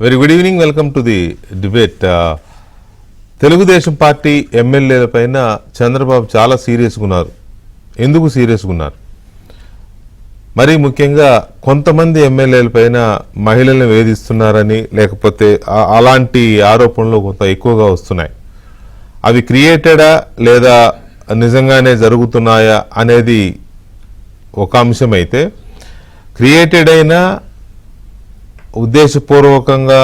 Very good evening. Welcome to the debate. Telugu Desam party ఎమ్మెల్యేల పైన చంద్రబాబు చాలా సీరియస్గా ఉన్నారు. ఎందుకు సీరియస్గా ఉన్నారు? మరీ ముఖ్యంగా కొంతమంది ఎమ్మెల్యేల పైన మహిళల్ని వేధిస్తున్నారని, లేకపోతే అలాంటి ఆరోపణలు కొంత ఎక్కువగా వస్తున్నాయి. అవి క్రియేటెడా లేదా నిజంగానే జరుగుతున్నాయా అనేది ఒక అంశం అయితే, క్రియేటెడ్ అయినా ఉద్దేశపూర్వకంగా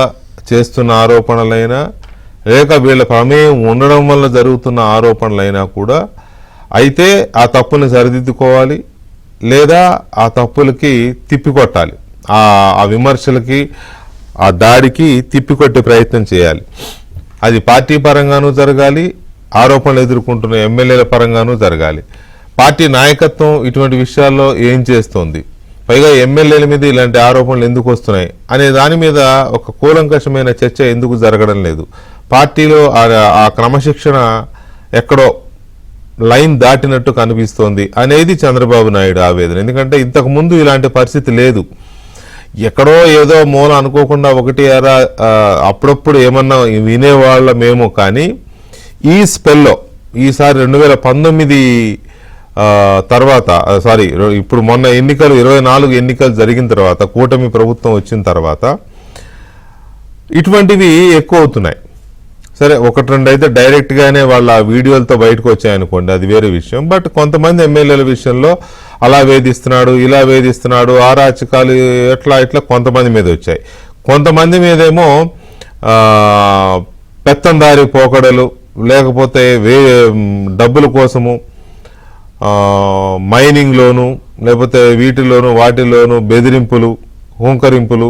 చేస్తున్న ఆరోపణలైనా లేక వీళ్ళ ప్రమేయం ఉండడం వల్ల జరుగుతున్న ఆరోపణలైనా కూడా అయితే ఆ తప్పుని సరిదిద్దుకోవాలి, లేదా ఆ తప్పులకి తిప్పికొట్టాలి. ఆ విమర్శలకి, ఆ దాడికి తిప్పికొట్టే ప్రయత్నం చేయాలి. అది పార్టీ పరంగానూ జరగాలి, ఆరోపణలు ఎదుర్కొంటున్న ఎమ్మెల్యేల పరంగానూ జరగాలి. పార్టీ నాయకత్వం ఇటువంటి విషయాల్లో ఏం చేస్తోంది, పైగా ఎమ్మెల్యేల మీద ఇలాంటి ఆరోపణలు ఎందుకు వస్తున్నాయి అనే దాని మీద ఒక కూలంకషమైన చర్చ ఎందుకు జరగడం లేదు? పార్టీలో ఆ క్రమశిక్షణ ఎక్కడో లైన్ దాటినట్టు కనిపిస్తోంది అనేది చంద్రబాబు నాయుడు ఆవేదన. ఎందుకంటే ఇంతకు ముందు ఇలాంటి పరిస్థితి లేదు. ఎక్కడో ఏదో మూల అనుకోకుండా ఒకటి అరా అప్పుడప్పుడు ఏమన్నా వినేవాళ్ళమేమో, కానీ ఈ స్పెల్లో ఈసారి 2019 తర్వాత ఇప్పుడు మొన్న ఎన్నికలు 24 ఎన్నికలు జరిగిన తర్వాత, కూటమి ప్రభుత్వం వచ్చిన తర్వాత ఇటువంటివి ఎక్కువ అవుతున్నాయి. సరే, ఒకటి రెండు అయితే డైరెక్ట్గానే వాళ్ళ వీడియోలతో బయటకు వచ్చాయనుకోండి, అది వేరే విషయం. బట్ కొంతమంది ఎమ్మెల్యేల విషయంలో అలా వేధిస్తున్నాడు, ఇలా వేధిస్తున్నాడు, ఆరాచకాలు ఇట్లా కొంతమంది మీద వచ్చాయి. కొంతమంది మీదేమో పెత్తందారి పోకడలు, లేకపోతే డబ్బుల కోసము మైనింగ్లోను, లేకపోతే వాటిలోను బెదిరింపులు, హుంకరింపులు,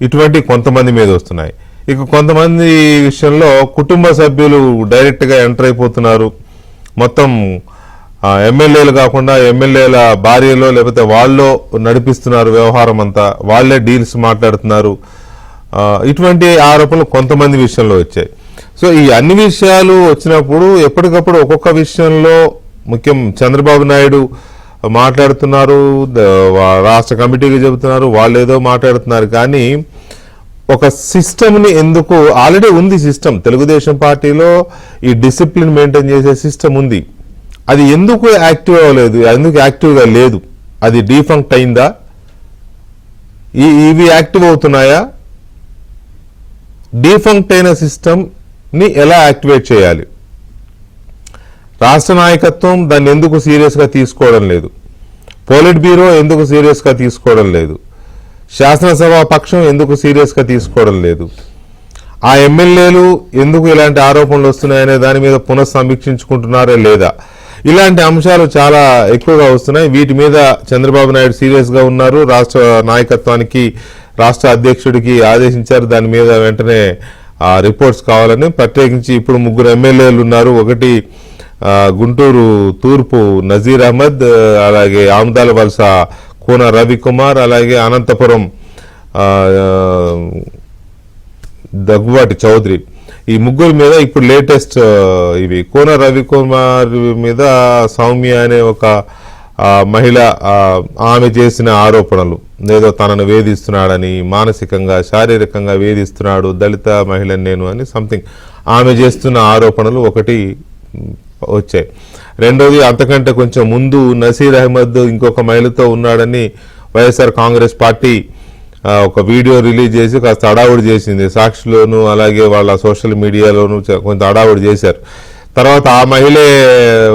ఇటువంటి కొంతమంది మీద వస్తున్నాయి. ఇక కొంతమంది విషయంలో కుటుంబ సభ్యులు డైరెక్ట్గా ఎంటర్ అయిపోతున్నారు. మొత్తం ఎమ్మెల్యేలు కాకుండా ఎమ్మెల్యేల భార్యలో లేకపోతే వాళ్ళు నడిపిస్తున్నారు వ్యవహారం అంతా, వాళ్లే డీల్స్ మాట్లాడుతున్నారు. ఇటువంటి ఆరోపణలు కొంతమంది విషయంలో వచ్చాయి. సో ఈ అన్ని విషయాలు వచ్చినప్పుడు ఎప్పటికప్పుడు ఒక్కొక్క విషయంలో ముఖ్యం చంద్రబాబు నాయుడు మాట్లాడుతున్నారు, రాష్ట్ర కమిటీకి చెబుతున్నారు, వాళ్ళు ఏదో మాట్లాడుతున్నారు. కానీ ఒక సిస్టమ్ని ఎందుకు, ఆల్రెడీ ఉంది సిస్టమ్, తెలుగుదేశం పార్టీలో ఈ డిసిప్లిన్ మెయింటైన్ చేసే సిస్టమ్ ఉంది. అది ఎందుకు యాక్టివ్ అవ్వలేదు, ఎందుకు యాక్టివ్గా లేదు? అది డీఫంక్ట్ అయిందా? ఇవి యాక్టివ్ అవుతున్నాయా? డీఫంక్ట్ అయిన సిస్టమ్ని ఎలా యాక్టివేట్ చేయాలి? రాష్ట్ర నాయకత్వం దాన్ని ఎందుకు సీరియస్గా తీసుకోవడం లేదు? పోలిట్ బ్యూరో ఎందుకు సీరియస్గా తీసుకోవడం లేదు? శాసనసభ పక్షం ఎందుకు సీరియస్గా తీసుకోవడం లేదు? ఆ ఎమ్మెల్యేలు ఎందుకు ఇలాంటి ఆరోపణలు వస్తున్నాయనే దాని మీద పునఃసమీక్షించుకుంటున్నారే లేదా? ఇలాంటి అంశాలు చాలా ఎక్కువగా వస్తున్నాయి. వీటి మీద చంద్రబాబు నాయుడు సీరియస్గా ఉన్నారు. రాష్ట్ర నాయకత్వానికి, రాష్ట్ర అధ్యక్షుడికి ఆదేశించారు దాని మీద వెంటనే రిపోర్ట్స్ కావాలని. ప్రత్యేకించి ఇప్పుడు 3 ఎమ్మెల్యేలు ఉన్నారు. ఒకటి గుంటూరు తూర్పు నజీర్ అహ్మద్, అలాగే ఆముదాల వలస కూన రవికుమార్, అలాగే అనంతపురం దగ్గుబాటి చౌదరి. ఈ 3 మీద ఇప్పుడు లేటెస్ట్ ఇవి కూన రవికుమార్ మీద సౌమ్య అనే ఒక మహిళ, ఆమె చేసిన ఆరోపణలు, ఏదో తనను వేధిస్తున్నాడని, మానసికంగా శారీరకంగా వేధిస్తున్నాడు, దళిత మహిళని నేను అని సంథింగ్ ఆమె చేస్తున్న ఆరోపణలు ఒకటి వచ్చాయి. రెండోది, అంతకంటే కొంచెం ముందు నసీర్ అహ్మద్ ఇంకొక మహిళతో ఉన్నాడని వైఎస్ఆర్ కాంగ్రెస్ పార్టీ ఒక వీడియో రిలీజ్ చేసి కాస్త అడావుడి చేసింది. సాక్షిలోను అలాగే వాళ్ళ సోషల్ మీడియాలోను కొంత అడావుడి చేశారు. తర్వాత ఆ మహిళే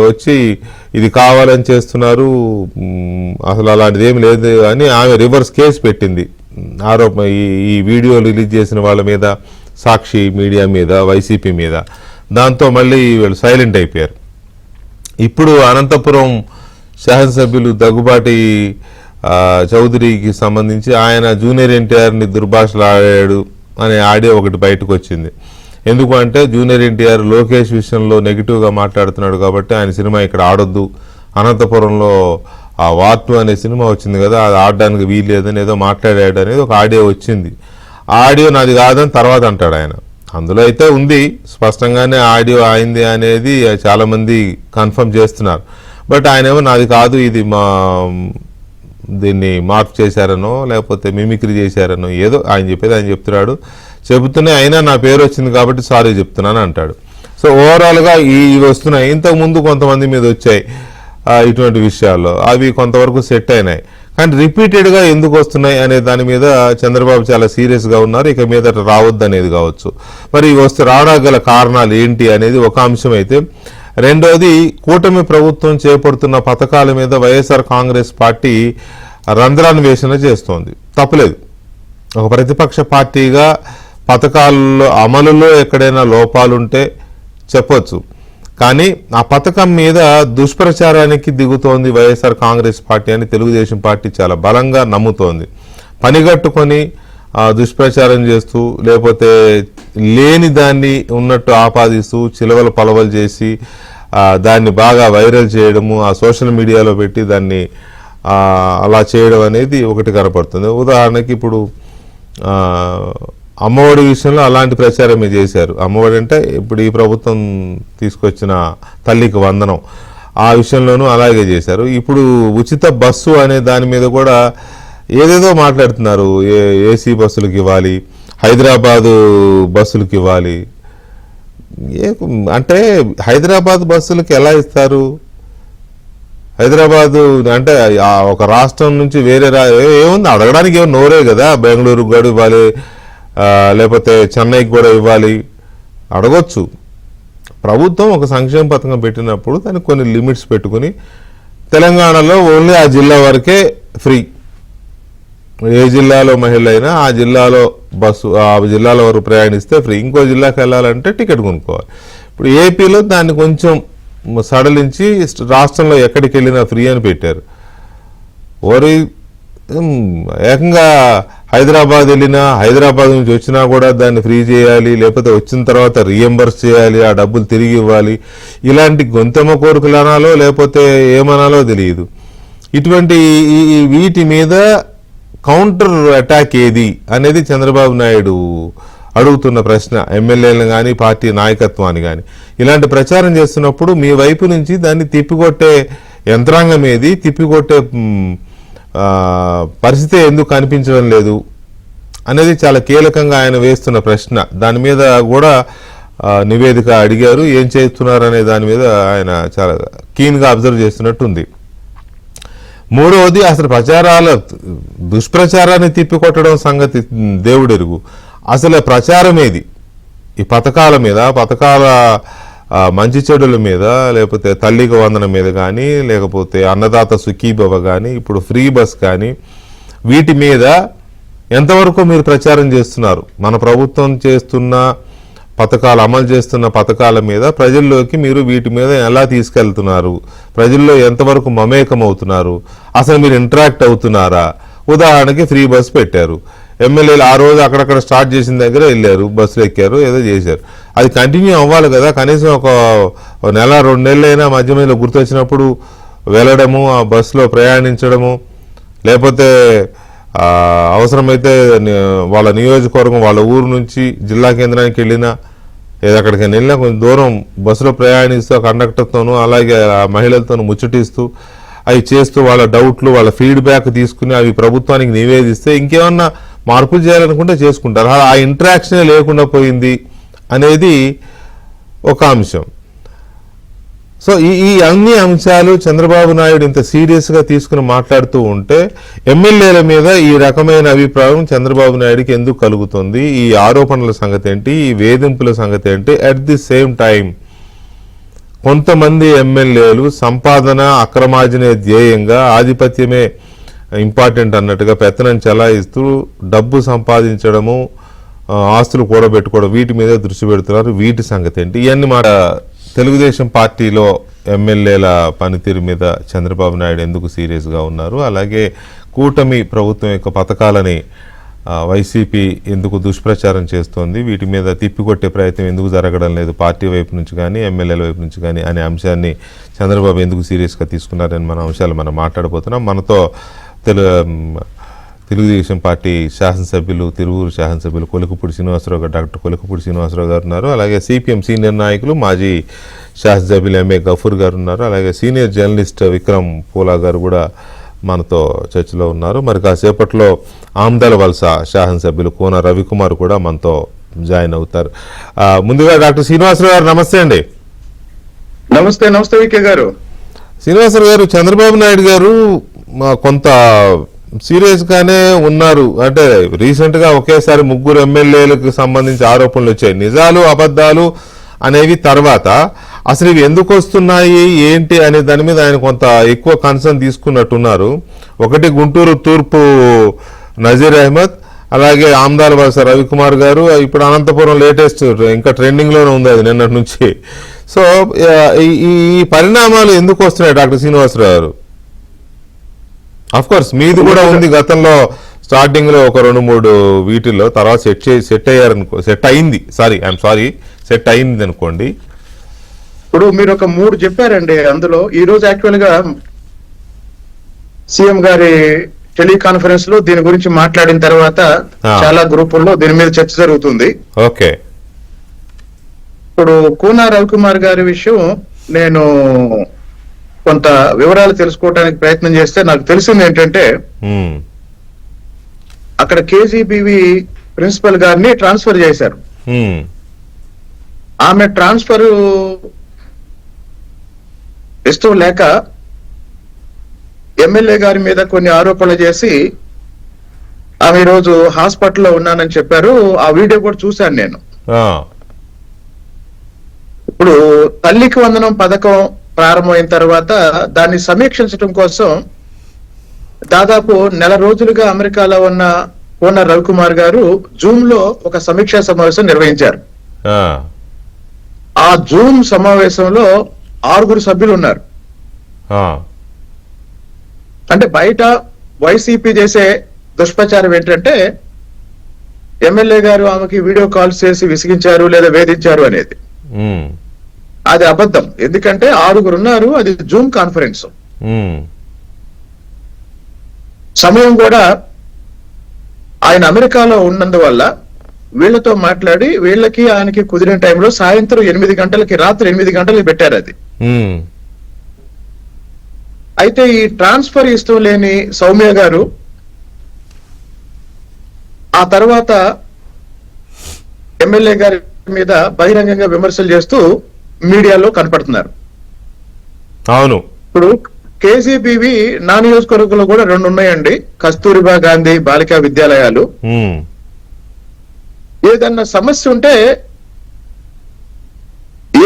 వచ్చి ఇది కావాలని చేస్తున్నారు, అసలు అలాంటిది ఏమి లేదు అని ఆమె రివర్స్ కేసు పెట్టింది. ఈ వీడియో రిలీజ్ చేసిన వాళ్ళ మీద, సాక్షి మీడియా మీద, వైసీపీ మీద. దాంతో మళ్ళీ వీళ్ళు సైలెంట్ అయిపోయారు. ఇప్పుడు అనంతపురం శాసనసభ్యులు దగ్గుబాటి చౌదరికి సంబంధించి ఆయన జూనియర్ ఎన్టీఆర్ని దుర్భాషలాడాడు అనే ఆడియో ఒకటి బయటకు వచ్చింది. ఎందుకు అంటే జూనియర్ ఎన్టీఆర్ లోకేష్ విషయంలో నెగిటివ్గా మాట్లాడుతున్నాడు కాబట్టి ఆయన సినిమా ఇక్కడ ఆడొద్దు, అనంతపురంలో ఆ వార్ 2 అనే సినిమా వచ్చింది కదా, అది ఆడడానికి వీల్లేదని ఏదో మాట్లాడాడు అనేది ఒక ఆడియో వచ్చింది. ఆ ఆడియో నాది కాదని తర్వాత అంటాడు ఆయన. అందులో అయితే ఉంది స్పష్టంగానే ఆడియో అయింది అనేది చాలామంది కన్ఫర్మ్ చేస్తున్నారు. బట్ ఆయన ఏమో నాది కాదు, ఇది దీన్ని మార్పు చేశారనో లేకపోతే మిమిక్రీ చేశారనో ఏదో ఆయన చెప్పేది ఆయన చెప్తున్నాడు. చెబుతూనే అయినా నా పేరు వచ్చింది కాబట్టి సారీ చెప్తున్నాను అంటాడు. సో ఓవరాల్గా ఈ వస్తున్నాయి. ఇంతకుముందు కొంతమంది మీద వచ్చాయి ఇటువంటి విషయాల్లో, అవి కొంతవరకు సెట్ అయినాయి. కానీ రిపీటెడ్గా ఎందుకు వస్తున్నాయి అనే దాని మీద చంద్రబాబు చాలా సీరియస్గా ఉన్నారు. ఇక మీద రావద్దు అనేది కావచ్చు. మరి రావడానికి గల కారణాలు ఏంటి అనేది ఒక అంశం అయితే, రెండోది కూటమి ప్రభుత్వం చేపడుతున్న పథకాల మీద వైఎస్ఆర్ కాంగ్రెస్ పార్టీ రంధ్రాన్వేషణ చేస్తోంది. తప్పులేదు, ఒక ప్రతిపక్ష పార్టీగా పథకాల్లో అమలులో ఎక్కడైనా లోపాలుంటే చెప్పొచ్చు. కానీ ఆ పథకం మీద దుష్ప్రచారానికి దిగుతోంది వైఎస్ఆర్ కాంగ్రెస్ పార్టీ అని తెలుగుదేశం పార్టీ చాలా బలంగా నమ్ముతోంది. పనిగట్టుకొని దుష్ప్రచారం చేస్తూ, లేకపోతే లేని దాన్ని ఉన్నట్టు ఆపాదిస్తూ చిలవలు పలవలు చేసి దాన్ని బాగా వైరల్ చేయడము, ఆ సోషల్ మీడియాలో పెట్టి దాన్ని అలా చేయడం అనేది ఒకటి కనపడుతుంది. ఉదాహరణకి ఇప్పుడు అమ్మఒడి విషయంలో అలాంటి ప్రచారమే చేశారు. అమ్మఒడి అంటే ఇప్పుడు ఈ ప్రభుత్వం తీసుకొచ్చిన తల్లికి వందనం, ఆ విషయంలోనూ అలాగే చేశారు. ఇప్పుడు ఉచిత బస్సు అనే దాని మీద కూడా ఏదేదో మాట్లాడుతున్నారు. ఏసీ బస్సులకు ఇవ్వాలి, హైదరాబాదు బస్సులకు ఇవ్వాలి. అంటే హైదరాబాద్ బస్సులకు ఎలా ఇస్తారు? హైదరాబాదు అంటే ఒక రాష్ట్రం నుంచి వేరే ఏముంది అడగడానికి, ఏమో నోరే కదా. బెంగళూరుకు కూడా ఇవ్వాలి, లేకపోతే చెన్నైకి కూడా ఇవ్వాలి, అడగొచ్చు. ప్రభుత్వం ఒక సంక్షేమ పథకం పెట్టినప్పుడు దానికి కొన్ని లిమిట్స్ పెట్టుకుని, తెలంగాణలో ఓన్లీ ఆ జిల్లా వరకే ఫ్రీ. ఏ జిల్లాలో మహిళ అయినా ఆ జిల్లాలో బస్సు, ఆ జిల్లాలో వరకు ప్రయాణిస్తే ఫ్రీ. ఇంకో జిల్లాకి వెళ్ళాలంటే టికెట్ కొనుక్కోవాలి. ఇప్పుడు ఏపీలో దాన్ని కొంచెం సడలించి రాష్ట్రంలో ఎక్కడికి వెళ్ళినా ఫ్రీ అని పెట్టారు. ఏకంగా హైదరాబాద్ వెళ్ళినా, హైదరాబాద్ నుంచి వచ్చినా కూడా దాన్ని ఫ్రీ చేయాలి, లేకపోతే వచ్చిన తర్వాత రీఎంబర్స్ చేయాలి, ఆ డబ్బులు తిరిగి ఇవ్వాలి. ఇలాంటి గొంతెమ్మ కోరికలు అనాలో లేకపోతే ఏమనాలో తెలియదు. ఇటువంటి వీటి మీద కౌంటర్ అటాక్ ఏది అనేది చంద్రబాబు నాయుడు అడుగుతున్న ప్రశ్న. ఎమ్మెల్యేలను కానీ పార్టీ నాయకత్వాన్ని కానీ ఇలాంటి ప్రచారం చేస్తున్నప్పుడు మీ వైపు నుంచి దాన్ని తిప్పికొట్టే యంత్రాంగం ఏది, తిప్పికొట్టే పరిస్థితి ఎందుకు కనిపించడం లేదు అనేది చాలా కీలకంగా ఆయన వేస్తున్న ప్రశ్న. దాని మీద కూడా నివేదిక అడిగారు. ఏం చేస్తున్నారు అనే దాని మీద ఆయన చాలా కీన్గా అబ్జర్వ్ చేస్తున్నట్టుంది. మూడవది, అసలు దుష్ప్రచారాన్ని తిప్పికొట్టడం సంగతి దేవుడెరుగు. అసలు ప్రచారం ఏది? ఈ పథకాల మీద, పథకాల మంచి చెడుల మీద, లేకపోతే తల్లికి వందనం మీద కానీ, లేకపోతే అన్నదాత సుఖీభవ కానీ, ఇప్పుడు ఫ్రీ బస్ కానీ, వీటి మీద ఎంతవరకు మీరు ప్రచారం చేస్తున్నారు? మన ప్రభుత్వం చేస్తున్న పథకాలు, అమలు చేస్తున్న పథకాల మీద ప్రజల్లోకి మీరు వీటి మీద ఎలా తీసుకెళ్తున్నారు? ప్రజల్లో ఎంతవరకు మమేకం అవుతున్నారు? అసలు మీరు ఇంటరాక్ట్ అవుతున్నారా? ఉదాహరణకి ఫ్రీ బస్ పెట్టారు, ఎమ్మెల్యేలు ఆ రోజు అక్కడక్కడ స్టార్ట్ చేసిన దగ్గర వెళ్ళారు, బస్సులు ఎక్కారు, ఏదో చేశారు. అది కంటిన్యూ అవ్వాలి కదా. కనీసం ఒక నెల 2 నెలలైనా మధ్య మధ్యలో గుర్తొచ్చినప్పుడు వెళ్ళడము, ఆ బస్సులో ప్రయాణించడము, లేకపోతే అవసరమైతే వాళ్ళ నియోజకవర్గం, వాళ్ళ ఊరు నుంచి జిల్లా కేంద్రానికి వెళ్ళినా, ఏదో అక్కడికి వెళ్ళినా కొంచెం దూరం బస్సులో ప్రయాణిస్తూ కండక్టర్తోనూ అలాగే మహిళలతోనూ ముచ్చటిస్తూ అవి చేస్తూ వాళ్ళ డౌట్లు, వాళ్ళ ఫీడ్బ్యాక్ తీసుకుని అవి ప్రభుత్వానికి నివేదిస్తే ఇంకేమన్నా మార్పులు చేయాలనుకుంటే చేసుకుంటారు. ఆ ఇంటరాక్షనే లేకుండా పోయింది అనేది ఒక అంశం. సో ఈ అన్ని అంశాలు చంద్రబాబు నాయుడు ఇంత సీరియస్గా తీసుకుని మాట్లాడుతూ ఉంటే ఎమ్మెల్యేల మీద ఈ రకమైన అభిప్రాయం చంద్రబాబు నాయుడికి ఎందుకు కలుగుతుంది? ఈ ఆరోపణల సంగతి ఏంటి? ఈ వేధింపుల సంగతి ఏంటి? అట్ ది సేమ్ టైం కొంతమంది ఎమ్మెల్యేలు సంపాదన అక్రమార్జనే ధ్యేయంగా, ఆధిపత్యమే ఇంపార్టెంట్ అన్నట్టుగా పెత్తనం చెలాయిస్తూ డబ్బు సంపాదించడము, ఆస్తులు కూడబెట్టుకోవడం, వీటి మీద దృష్టి పెడుతున్నారు. వీటి సంగతి ఏంటి? ఇవన్నీ మాట తెలుగుదేశం పార్టీలో ఎమ్మెల్యేల పనితీరు మీద చంద్రబాబు నాయుడు ఎందుకు సీరియస్గా ఉన్నారు? అలాగే కూటమి ప్రభుత్వం యొక్క పథకాలని వైసీపీ ఎందుకు దుష్ప్రచారం చేస్తోంది? వీటి మీద తిప్పికొట్టే ప్రయత్నం ఎందుకు జరగడం లేదు పార్టీ వైపు నుంచి కానీ, ఎమ్మెల్యేల వైపు నుంచి కానీ అనే అంశాన్ని చంద్రబాబు ఎందుకు సీరియస్గా తీసుకున్నారని మన అంశాలు మనం మాట్లాడబోతున్నాం. మనతో తెలుగుదేశం పార్టీ శాసనసభ్యులు, తిరువూరు శాసనసభ్యులు కొలికపూడి శ్రీనివాసరావు గారు, డాక్టర్ కొలికపూడి శ్రీనివాసరావు గారు ఉన్నారు. అలాగే సిపిఎం సీనియర్ నాయకులు మాజీ శాసనసభ్యులు ఎంఏ గఫూర్ గారు ఉన్నారు. అలాగే సీనియర్ జర్నలిస్ట్ విక్రమ్ పూలా గారు కూడా మనతో చర్చలో ఉన్నారు. మరి కాసేపట్లో ఆమ్దాల వలస శాసనసభ్యులు కోన రవికుమార్ కూడా మనతో జాయిన్ అవుతారు. ముందుగా డాక్టర్ శ్రీనివాసరావు గారు నమస్తే అండి. నమస్తే. నమస్తే వికే గారు. శ్రీనివాసరావు గారు, చంద్రబాబు నాయుడు గారు కొంత సీరియస్ గానే ఉన్నారు. అంటే రీసెంట్ గా ఒకేసారి 3 ఎమ్మెల్యేలకు సంబంధించి ఆరోపణలు వచ్చాయి. నిజాలు అబద్ధాలు అనేవి తర్వాత, అసలు ఇవి ఎందుకు వస్తున్నాయి ఏంటి అనే దాని మీద ఆయన కొంత ఎక్కువ కన్సర్న్ తీసుకున్నట్టున్నారు. ఒకటి గుంటూరు తూర్పు నజీర్ అహ్మద్, అలాగే ఆమ్దాల వలస రవికుమార్ గారు, ఇప్పుడు అనంతపురం లేటెస్ట్ ఇంకా ట్రెండింగ్ లోనే ఉంది అది నిన్నటి నుంచి. సో ఈ పరిణామాలు ఎందుకు వస్తున్నాయి డాక్టర్ శ్రీనివాసరావు గారు? అఫ్ కోర్స్ మీది కూడా ఉంది గతంలో స్టార్టింగ్ లో ఒక 2-3 వీటిల్లో, తర్వాత సెట్ అయ్యారనుకో, సెట్ అయింది అనుకోండి. ఇప్పుడు మీరు ఒక 3 చెప్పారండి. అందులో ఈ రోజు యాక్చువల్ గా సీఎం గారి టెలికాన్ఫరెన్స్ లో దీని గురించి మాట్లాడిన తర్వాత చాలా గ్రూపుల్లో దీని మీద చర్చ జరుగుతుంది. ఓకే. ఇప్పుడు కూన రవికుమార్ గారి విషయం నేను కొంత వివరాలు తెలుసుకోవడానికి ప్రయత్నం చేస్తే నాకు తెలిసింది ఏంటంటే, అక్కడ కేజీబీవి ప్రిన్సిపల్ గారిని ట్రాన్స్ఫర్ చేశారు. ఆమె ట్రాన్స్ఫర్ ఇష్టం లేక ఎమ్మెల్యే గారి మీద కొన్ని ఆరోపణలు చేసి ఆమె ఈరోజు హాస్పిటల్లో ఉన్నానని చెప్పారు. ఆ వీడియో కూడా చూశాను నేను. ఇప్పుడు తల్లికి వందనం పథకం ప్రారంభమైన తర్వాత దాన్ని సమీక్షించడం కోసం దాదాపు 1 నెల రోజులుగా అమెరికాలో ఉన్న కోన రవికుమార్ గారు జూమ్ లో ఒక సమీక్షా సమావేశం నిర్వహించారు. ఆ జూమ్ సమావేశంలో 6 సభ్యులు ఉన్నారు. అంటే బయట వైసీపీ చేసే దుష్ప్రచారం ఏంటంటే ఎమ్మెల్యే గారు ఆమెకి వీడియో కాల్స్ చేసి విసిగించారు లేదా వేధించారు అనేది. అది అబద్ధం. ఎందుకంటే 6 ఉన్నారు, అది జూమ్ కాన్ఫరెన్స్. సమయం కూడా ఆయన అమెరికాలో ఉన్నందువల్ల వీళ్లతో మాట్లాడి వీళ్ళకి ఆయనకి కుదిరిన టైంలో సాయంత్రం 8 గంటలకి, రాత్రి 8 గంటలకి పెట్టారు అది. అయితే ఈ ట్రాన్స్ఫర్ ఇష్టం లేని సౌమ్య గారు ఆ తర్వాత ఎమ్మెల్యే గారి మీద బహిరంగంగా విమర్శలు చేస్తూ మీడియాలో కనపడుతున్నారు. అవును. ఇప్పుడు కేజీబీవి నా నియోజకవర్గంలో కూడా 2 ఉన్నాయండి, కస్తూరిబా గాంధీ బాలికా విద్యాలయాలు. ఏదన్నా సమస్య ఉంటే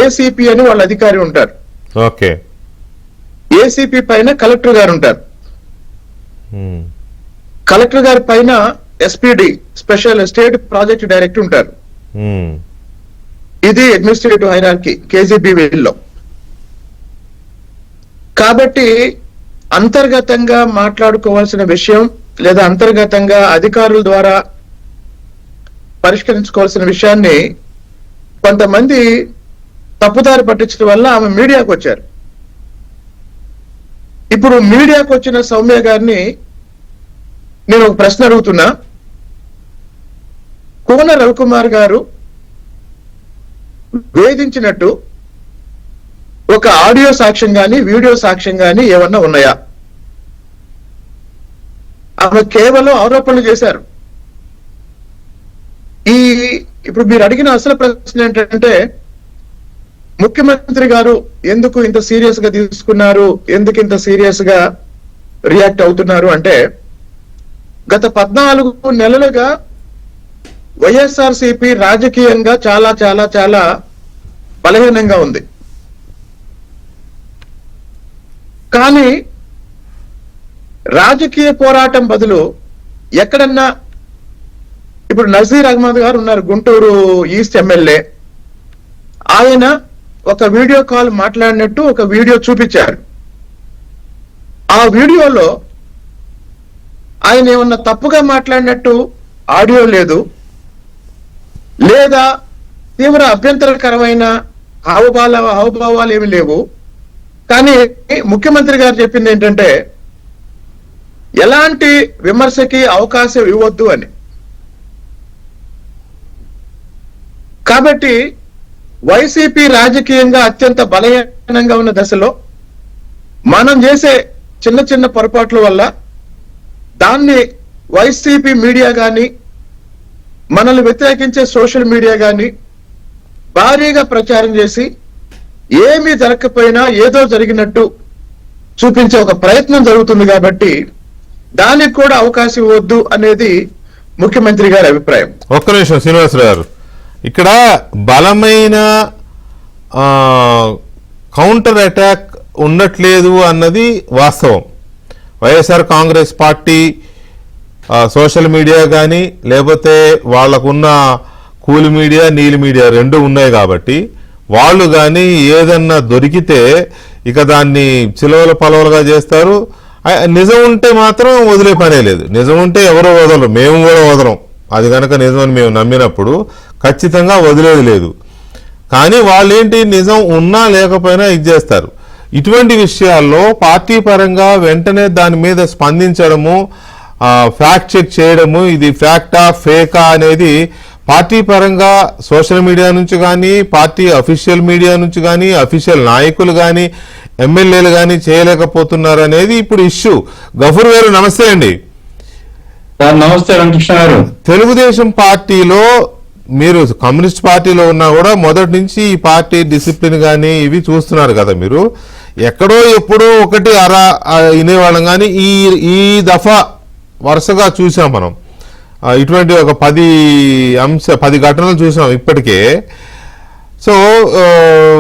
ఏసీపీ అని వాళ్ళ అధికారి ఉంటారు. ఓకే. ఏసీపీ పైన కలెక్టర్ గారు ఉంటారు. కలెక్టర్ గారి పైన SPD, special state project director ఉంటారు. ఇది అడ్మినిస్ట్రేటివ్ హైరార్కీ కేజీబీవీలో. కాబట్టి అంతర్గతంగా మాట్లాడుకోవాల్సిన విషయం లేదా అంతర్గతంగా అధికారుల ద్వారా పరిష్కరించుకోవాల్సిన విషయాన్ని కొంతమంది తప్పుదారి పట్టించడం వల్ల ఆమె మీడియాకు వచ్చారు. ఇప్పుడు మీడియాకు వచ్చిన సౌమ్య గారిని నేను ఒక ప్రశ్న అడుగుతున్నా. కోన రవికుమార్ గారు వేధించినట్టు ఒక ఆడియో సాక్ష్యం గాని వీడియో సాక్ష్యం గాని ఏమన్నా ఉన్నాయా? ఆమె కేవలం ఆరోపణలు చేశారు. ఇప్పుడు మీరు అడిగిన అసలు ప్రశ్న ఏంటంటే, ముఖ్యమంత్రి గారు ఎందుకు ఇంత సీరియస్ గా తీసుకున్నారు, ఎందుకు ఇంత సీరియస్ గా రియాక్ట్ అవుతున్నారు అంటే, గత 14 నెలలుగా వైఎస్ఆర్సీపీ రాజకీయంగా చాలా చాలా చాలా బలహీనంగా ఉంది. కానీ రాజకీయ పోరాటం బదులు ఎక్కడన్నా, ఇప్పుడు నజీర్ అహ్మద్ గారు ఉన్నారు, గుంటూరు ఈస్ట్ ఎమ్మెల్యే. ఆయన ఒక వీడియో కాల్ మాట్లాడినట్టు ఒక వీడియో చూపించారు. ఆ వీడియోలో ఆయన ఏమన్నా తప్పుగా మాట్లాడినట్టు ఆడియో లేదు, లేదా తీవ్ర అభ్యంతరకరమైన హావభావాలు ఏమి లేవు. కానీ ముఖ్యమంత్రి గారు చెప్పింది ఏంటంటే, ఎలాంటి విమర్శకి అవకాశం ఇవ్వద్దు అని. కాబట్టి వైసీపీ రాజకీయంగా అత్యంత బలహీనంగా ఉన్న దశలో మనం చేసే చిన్న చిన్న పొరపాట్ల వల్ల దాన్ని వైసీపీ మీడియా కానీ మనల్ని వ్యతిరేకించే సోషల్ మీడియా గాని భారీగా ప్రచారం చేసి ఏమీ జరగకపోయినా ఏదో జరిగినట్టు చూపించే ఒక ప్రయత్నం జరుగుతుంది కాబట్టి దానికి కూడా అవకాశం ఇవ్వద్దు అనేది ముఖ్యమంత్రి గారి అభిప్రాయం. ఒక్క నిమిషం శ్రీనివాసరావు గారు, ఇక్కడ బలమైన కౌంటర్ అటాక్ ఉండట్లేదు అన్నది వాస్తవం. YSR Congress party social media కానీ లేకపోతే వాళ్లకున్న కూలి మీడియా నీలి మీడియా రెండు ఉన్నాయి కాబట్టి వాళ్ళు కానీ ఏదన్నా దొరికితే ఇక దాన్ని చిలవల పలవలుగా చేస్తారు. నిజం ఉంటే మాత్రం వదిలే పనే లేదు. నిజం ఉంటే ఎవరో వదలరు, మేము కూడా వదలం. అది కనుక నిజమని మేము నమ్మినప్పుడు ఖచ్చితంగా వదిలేది లేదు. కానీ వాళ్ళేంటి నిజం ఉన్నా లేకపోయినా ఇది చేస్తారు. ఇటువంటి విషయాల్లో పార్టీ పరంగా వెంటనే దాని మీద స్పందించడము, ఫ్యాక్ట్ చెక్ చేయడము, ఇది ఫ్యాక్టా ఫేకా అనేది పార్టీ పరంగా సోషల్ మీడియా నుంచి కానీ పార్టీ అఫీషియల్ మీడియా నుంచి కానీ అఫీషియల్ నాయకులు కానీ ఎమ్మెల్యేలు కానీ చేయలేకపోతున్నారు అనేది ఇప్పుడు ఇష్యూ. గఫూర్ గారు నమస్తే అండి. నమస్తే వెంకటకృష్ణ గారు. తెలుగుదేశం పార్టీలో మీరు కమ్యూనిస్ట్ పార్టీలో ఉన్నా కూడా మొదటి నుంచి ఈ పార్టీ డిసిప్లిన్ కానీ ఇవి చూస్తున్నారు కదా మీరు. ఎక్కడో ఎప్పుడో ఒకటి వినేవాళ్ళం కానీ ఈ దఫా వరుసగా చూసాం మనం. ఇటువంటి ఒక 10 ఘటనలు చూసాం ఇప్పటికే. సో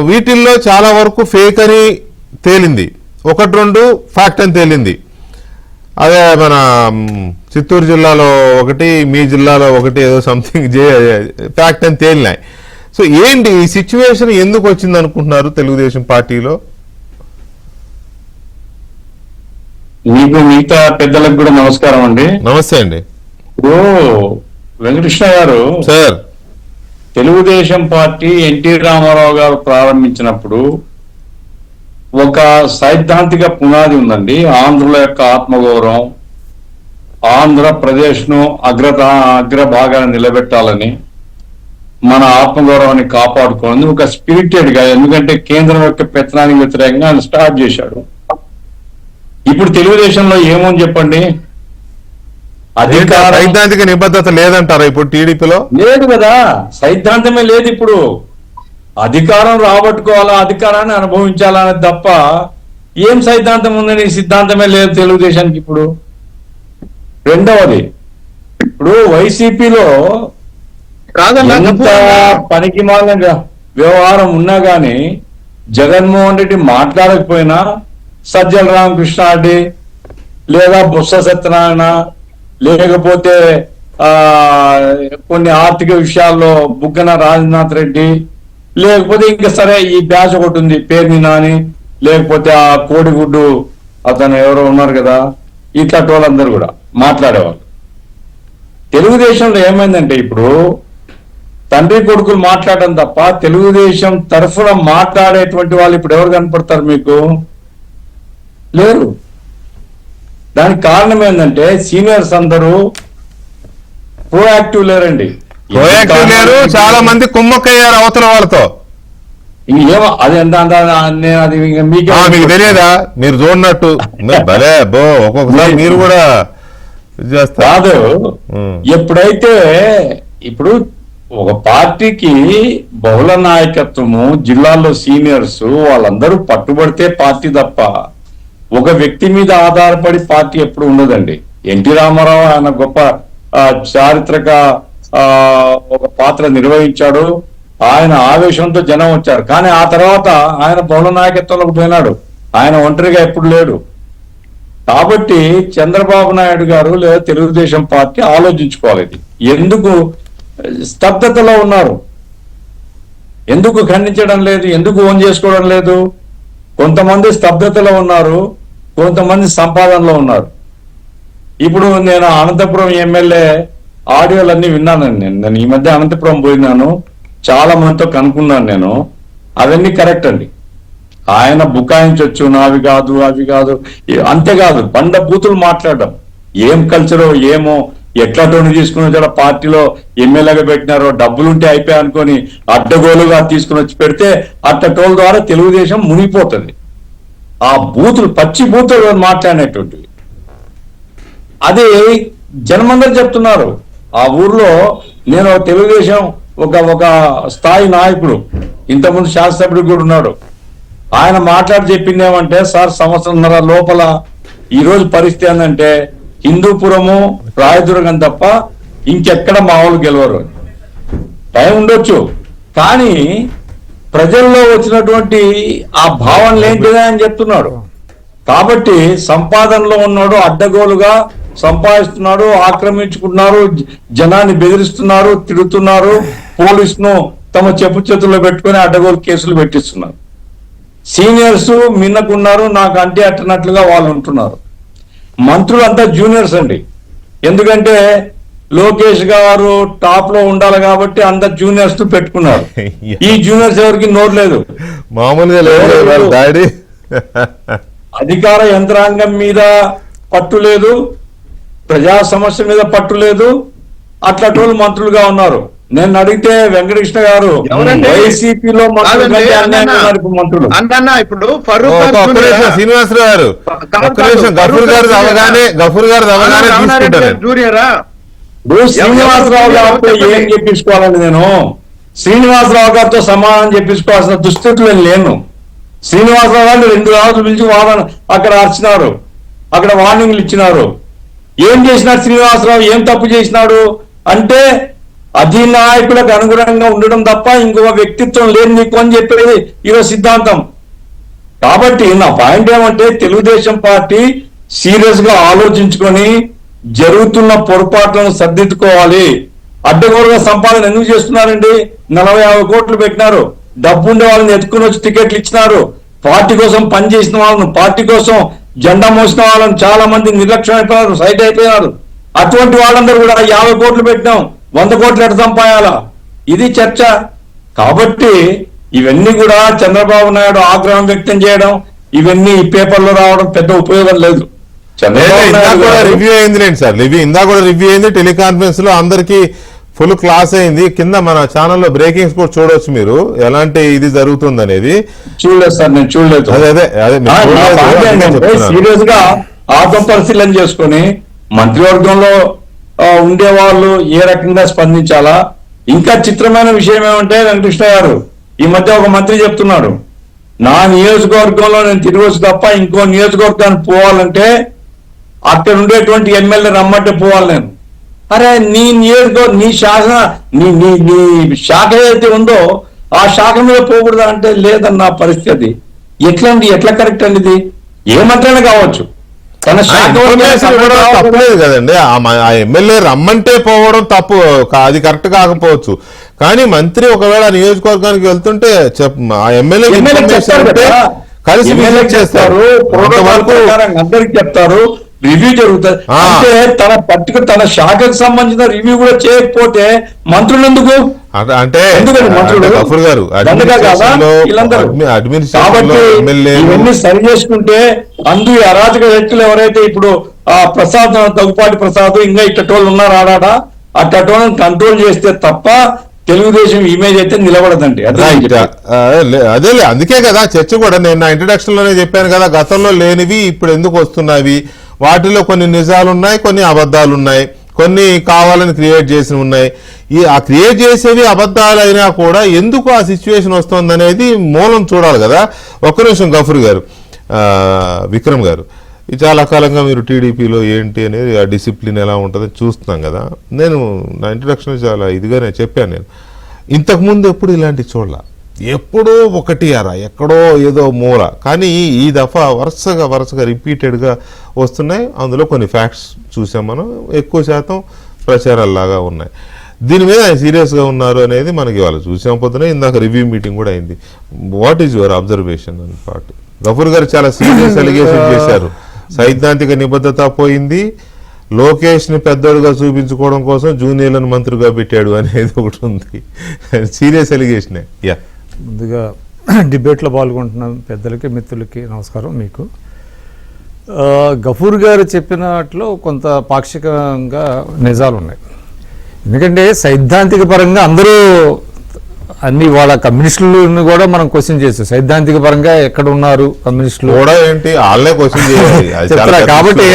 వీటిల్లో చాలా వరకు ఫేక్ అని తేలింది, 1-2 ఫ్యాక్ట్ అని తేలింది. అదే మన చిత్తూరు జిల్లాలో ఒకటి, మీ జిల్లాలో ఒకటి, ఏదో సంథింగ్ ఫ్యాక్ట్ అని తేలినాయి. సో ఏంటి ఈ సిచ్యువేషన్ ఎందుకు వచ్చింది అనుకుంటున్నారు తెలుగుదేశం పార్టీలో? మీకు మిగతా పెద్దలకు కూడా నమస్కారం అండి. నమస్తే అండి. ఓ వెంకటకృష్ణ గారు, సార్, తెలుగుదేశం పార్టీ ఎన్టీ రామారావు గారు ప్రారంభించినప్పుడు ఒక సైద్ధాంతిక పునాది ఉందండి. ఆంధ్రుల యొక్క ఆత్మగౌరవం, ఆంధ్రప్రదేశ్ ను అగ్రభాగాన్ని నిలబెట్టాలని, మన ఆత్మగౌరవాన్ని కాపాడుకోవాలని ఒక స్పిరిటెడ్ గా, ఎందుకంటే కేంద్రం యొక్క పెత్తనానికి వ్యతిరేకంగా ఆయన స్టార్ట్ చేశాడు. ఇప్పుడు తెలుగుదేశంలో ఏమని చెప్పండి, సైద్ధాంతిక నిబద్ధత లేదంటారా ఇప్పుడు టీడీపీలో? లేదు కదా, సైద్ధాంతమే లేదు. ఇప్పుడు అధికారం రాబట్టుకోవాలా, అధికారాన్ని అనుభవించాలనేది తప్ప ఏం సైద్ధాంతం ఉందని సిద్ధాంతమే లేదు తెలుగుదేశానికి ఇప్పుడు. రెండవది, ఇప్పుడు వైసీపీలో ఎంత పనికిమాలిన వ్యవహారం ఉన్నా గాని జగన్మోహన్ రెడ్డి మాట్లాడకపోయినా సజ్జల రామకృష్ణారెడ్డి లేదా బొత్స సత్యనారాయణ లేకపోతే కొన్ని ఆర్థిక విషయాల్లో బుగ్గన రాజనాథ్ రెడ్డి, లేకపోతే ఇంకా సరే ఈ బ్యాచ్ ఒకటి ఉంది పేర్ని నాని, లేకపోతే ఆ కోడిగుడ్డు అతను ఎవరో ఉన్నారు కదా, ఇట్లాంటి వాళ్ళందరూ కూడా మాట్లాడేవాళ్ళు. తెలుగుదేశంలో ఏమైందంటే ఇప్పుడు తండ్రి కొడుకులు మాట్లాడడం తప్ప తెలుగుదేశం తరఫున మాట్లాడేటువంటి వాళ్ళు ఇప్పుడు ఎవరు కనపడతారు మీకు? లేరు. దానికి కారణం ఏంటంటే సీనియర్స్ అందరూ ప్రోయాక్టివ్ లేరండి. చాలా మంది కుమ్మక్కయ్యారు అవతల వాళ్ళతో. ఏమో అది మీకు తెలియదా? మీరు చూడనట్టు భలే ఒక్కొక్కసారి మీరు కూడా కాదు. ఎప్పుడైతే ఇప్పుడు ఒక పార్టీకి బహుళ నాయకత్వము, జిల్లాల్లో సీనియర్స్ వాళ్ళందరూ పట్టుబడితే పార్టీ తప్ప ఒక వ్యక్తి మీద ఆధారపడి పార్టీ ఎప్పుడు ఉండదండి. ఎన్టీ రామారావు ఆయన గొప్ప చారిత్రక ఒక పాత్ర నిర్వహించాడు. ఆయన ఆవేశంతో జనం వచ్చారు. కానీ ఆ తర్వాత ఆయన బహుళ నాయకత్వంలోకి పోయినాడు. ఆయన ఒంటరిగా ఎప్పుడు లేడు. కాబట్టి చంద్రబాబు నాయుడు గారు లేదా తెలుగుదేశం పార్టీ ఆలోచించుకోవాలి. ఇది ఎందుకు స్తబ్దతలో ఉన్నారు, ఎందుకు ఖండించడం లేదు, ఎందుకు ఓన్ చేసుకోవడం లేదు? కొంతమంది స్తబ్దతలో ఉన్నారు, కొంతమంది సంపాదనలో ఉన్నారు. ఇప్పుడు నేను అనంతపురం ఎమ్మెల్యే ఆడియోలన్నీ విన్నానండి. నేను ఈ మధ్య అనంతపురం పోయినాను, చాలా మందితో కనుక్కున్నాను నేను. అవన్నీ కరెక్ట్ అండి. ఆయన బుకాయించవచ్చు, నావి కాదు అవి కాదు, అంతేకాదు బండ బూతులు మాట్లాడడం. ఏం కల్చరో ఏమో, ఎట్లా టోని తీసుకుని వచ్చాడో, పార్టీలో ఎమ్మెల్యేగా పెట్టినారో, డబ్బులుంటే అయిపోయా అనుకొని అడ్డగోలుగా తీసుకుని వచ్చి పెడితే అట్ట టోల్ ద్వారా తెలుగుదేశం మునిగిపోతుంది. ఆ బూతులు, పచ్చి బూతులు మాట్లాడినటువంటివి అది జనమందరూ చెప్తున్నారు. ఆ ఊర్లో నేను తెలుగుదేశం ఒక స్థాయి నాయకుడు, ఇంతకుముందు శాసనసభ్యుడు కూడా ఉన్నాడు, ఆయన మాట్లాడి చెప్పింది ఏమంటే, సార్ సంవత్సరంన్నర లోపల ఈ రోజు పరిస్థితి ఏంటంటే హిందూపురము రాయదుర్గం తప్ప ఇంకెక్కడ మా వాళ్ళు గెలవరు. టైం ఉండొచ్చు, కానీ ప్రజల్లో వచ్చినటువంటి ఆ భావనలు ఏంటిదే అని చెప్తున్నాడు. కాబట్టి సంపాదనలో ఉన్నాడు, అడ్డగోలుగా సంపాదిస్తున్నాడు, ఆక్రమించుకున్నారు, జనాన్ని బెదిరిస్తున్నారు, తిడుతున్నారు, పోలీసును తమ చెప్పు చేతుల్లో పెట్టుకుని అడ్డగోలు కేసులు పెట్టిస్తున్నారు. సీనియర్స్ మిన్నకున్నారు, నాకు అంటే అట్టనట్లుగా వాళ్ళు ఉంటున్నారు. మంత్రులు అంతా జూనియర్స్ అండి, ఎందుకంటే లోకేష్ గారు టాప్ లో ఉండాలి కాబట్టి అందరు జూనియర్స్ పెట్టుకున్నారు. ఈ జూనియర్స్ ఎవరికి నోరు లేదు, మామూలుగా లేదు, డాడీ అధికార యంత్రాంగం మీద పట్టు లేదు, ప్రజా సమస్య మీద పట్టు లేదు, అట్లాంటి మంత్రులుగా ఉన్నారు. నేను అడిగితే వెంకటకృష్ణ గారు వైసీపీలో మంత్రులు అన్న ఇప్పుడు ఫరూక్ శ్రీనివాసరావు గారు గఫూర్ గారు జూనియరా? శ్రీనివాసరావు గారితో ఏం చెప్పించుకోవాలండి? నేను శ్రీనివాసరావు గారితో సమాధానం చెప్పించుకోవాల్సిన దుస్థితులు లేను. శ్రీనివాసరావు గారిని 2 రోజులు పిలిచి వాదన అక్కడ అర్చినారు, అక్కడ వార్నింగ్లు ఇచ్చినారు. ఏం చేసినాడు శ్రీనివాసరావు? ఏం తప్పు చేసినాడు అంటే అధినాయకులకు అనుగుణంగా ఉండడం తప్ప ఇంకొక వ్యక్తిత్వం లేదు నీకు అని చెప్పేది ఈరోజు సిద్ధాంతం. కాబట్టి నా పాయింట్ ఏమంటే తెలుగుదేశం పార్టీ సీరియస్ గా ఆలోచించుకొని జరుగుతున్న పొరపాట్లను సర్దిద్దుకోవాలి. అడ్డగోలుగా సంపాదన ఎందుకు చేస్తున్నారండి? 40-50 కోట్లు పెట్టినారు, డబ్బు ఉండే వాళ్ళని ఎత్తుకుని వచ్చి టికెట్లు ఇచ్చినారు. పార్టీ కోసం పనిచేసిన వాళ్ళను, పార్టీ కోసం జెండా మోసిన వాళ్ళని చాలా మంది నిర్లక్ష్యం అయిపోయినారు, సైట్ అయిపోయినారు. అటువంటి వాళ్ళందరూ కూడా 50 కోట్లు పెట్టినాం, 100 కోట్లు ఎట్లా సంపాయాలా? ఇది చర్చ. కాబట్టి ఇవన్నీ కూడా చంద్రబాబు నాయుడు ఆగ్రహం వ్యక్తం చేయడం, ఇవన్నీ ఈ పేపర్లో రావడం పెద్ద ఉపయోగం లేదు. రివ్యూ అయింది లేండి సార్, ఇందా కూడా రివ్యూ అయింది, టెలికాన్ఫరెన్స్ లో అందరికి ఫుల్ క్లాస్ అయింది. కింద మన ఛానల్లో బ్రేకింగ్స్ కూడా చూడవచ్చు మీరు, ఎలాంటి ఇది జరుగుతుంది అనేది. చూడలేదు సార్, నేను చూడలేదు. సీరియస్ గా ఆత్మ పరిశీలన చేసుకుని మంత్రివర్గంలో ఉండేవాళ్ళు ఏ రకంగా స్పందించాలా. ఇంకా చిత్రమైన విషయం ఏమంటే వెంకటకృష్ణ గారు ఈ మధ్య ఒక మంత్రి చెప్తున్నాడు, నా నియోజకవర్గంలో నేను తిరగవచ్చు తప్ప ఇంకో నియోజకవర్గానికి పోవాలంటే అక్కడ ఉండేటువంటి ఎమ్మెల్యే రమ్మంటే పోవాలి నేను. అరే నీ నియోజకవర్గం, నీ శాఖ ఏదైతే ఉందో ఆ శాఖ మీద పోకూడదా అంటే లేదన్న పరిస్థితి. ఎట్లా కరెక్ట్ అండి ఇది? ఏ మంత్రైనా కావచ్చు, తన శాఖ తప్పలేదు కదండి. ఆ ఎమ్మెల్యే రమ్మంటే పోవడం తప్పు, అది కరెక్ట్ కాకపోవచ్చు. కానీ మంత్రి ఒకవేళ నియోజకవర్గానికి వెళ్తుంటే ఆ ఎమ్మెల్యే కలిసి విజిట్ చేస్తారు, అందరికి చెప్తారు, రివ్యూ జరుగుతుంది. అంటే తన శాఖకు సంబంధించిన రివ్యూ కూడా చేయకపోతే మంత్రులు ఎందుకు? అంటే గఫూర్ గారు ఇవన్నీ సరి చేసుకుంటే అందు అరాచక వ్యక్తులు ఎవరైతే ఇప్పుడు ప్రసాద్, దగ్గుపాటి ప్రసాద్ ఇంకా ఇట్టటోళ్ళు ఉన్నారు ఆడాట, అట్టటోళ్ళని కంట్రోల్ చేస్తే తప్ప తెలుగుదేశం ఇమేజ్ అయితే నిలబడదండి. అదేలే, అందుకే కదా చర్చ కూడా. నేను నా ఇంట్రడక్షన్ లోనే చెప్పాను కదా, గతంలో లేనివి ఇప్పుడు ఎందుకు వస్తున్నాయి, వాటిలో కొన్ని నిజాలు ఉన్నాయి, కొన్ని అబద్ధాలు ఉన్నాయి, కొన్ని కావాలని క్రియేట్ చేసి ఉన్నాయి. ఆ క్రియేట్ చేసేవి అబద్ధాలు అయినా కూడా ఎందుకు ఆ సిచ్యువేషన్ వస్తుంది అనేది మూలం చూడాలి కదా. ఒక్క నిమిషం గఫూర్ గారు, విక్రమ్ గారు, చాలా కాలంగా మీరు టీడీపీలో ఏంటి అనేది, ఆ డిసిప్లిన్ ఎలా ఉంటుందని చూస్తున్నాం కదా. నేను నా ఇంట్రడక్షన్ చాలా ఇదిగానే చెప్పాను. నేను ఇంతకుముందు ఎప్పుడు ఇలాంటి చూడాల, ఎప్పుడో ఒకటి అరా ఎక్కడో ఏదో మూల, కానీ ఈ దఫా వరుసగా రిపీటెడ్గా వస్తున్నాయి. అందులో కొన్ని ఫ్యాక్ట్స్ చూసాం మనం, ఎక్కువ శాతం ప్రచారాల్లాగా ఉన్నాయి. దీని మీద ఆయన సీరియస్గా ఉన్నారు అనేది మనకి వాళ్ళు చూసాం. పొద్దున ఇందాక రివ్యూ మీటింగ్ కూడా అయింది. వాట్ ఈజ్ యువర్ అబ్జర్వేషన్ అని పార్ట్? గఫూర్ గారు చాలా సీరియస్ అలిగేషన్ చేశారు, సైద్ధాంతిక నిబద్ధత పోయింది, లోకేష్ ని పెద్దోడుగా చూపించుకోవడం కోసం జూనియర్లను మంత్రిగా పెట్టాడు అనేది ఒకటి ఉంది. సీరియస్ ఎలిగేషనే. ముందుగా డిబేట్లో పాల్గొంటున్న పెద్దలకి మిత్రులకి నమస్కారం. మీకు గఫూర్ గారు చెప్పినట్లో కొంత పాక్షికంగా నిజాలు ఉన్నాయి. ఎందుకంటే సైద్ధాంతిక పరంగా అందరూ అన్ని వాళ్ళ కమ్యూనిస్టులను కూడా మనం క్వశ్చన్ చేస్తాం. సైద్ధాంతిక పరంగా ఎక్కడ ఉన్నారు కమ్యూనిస్టులు కూడా ఏంటి, వాళ్ళే క్వశ్చన్ చేయాలి కాబట్టి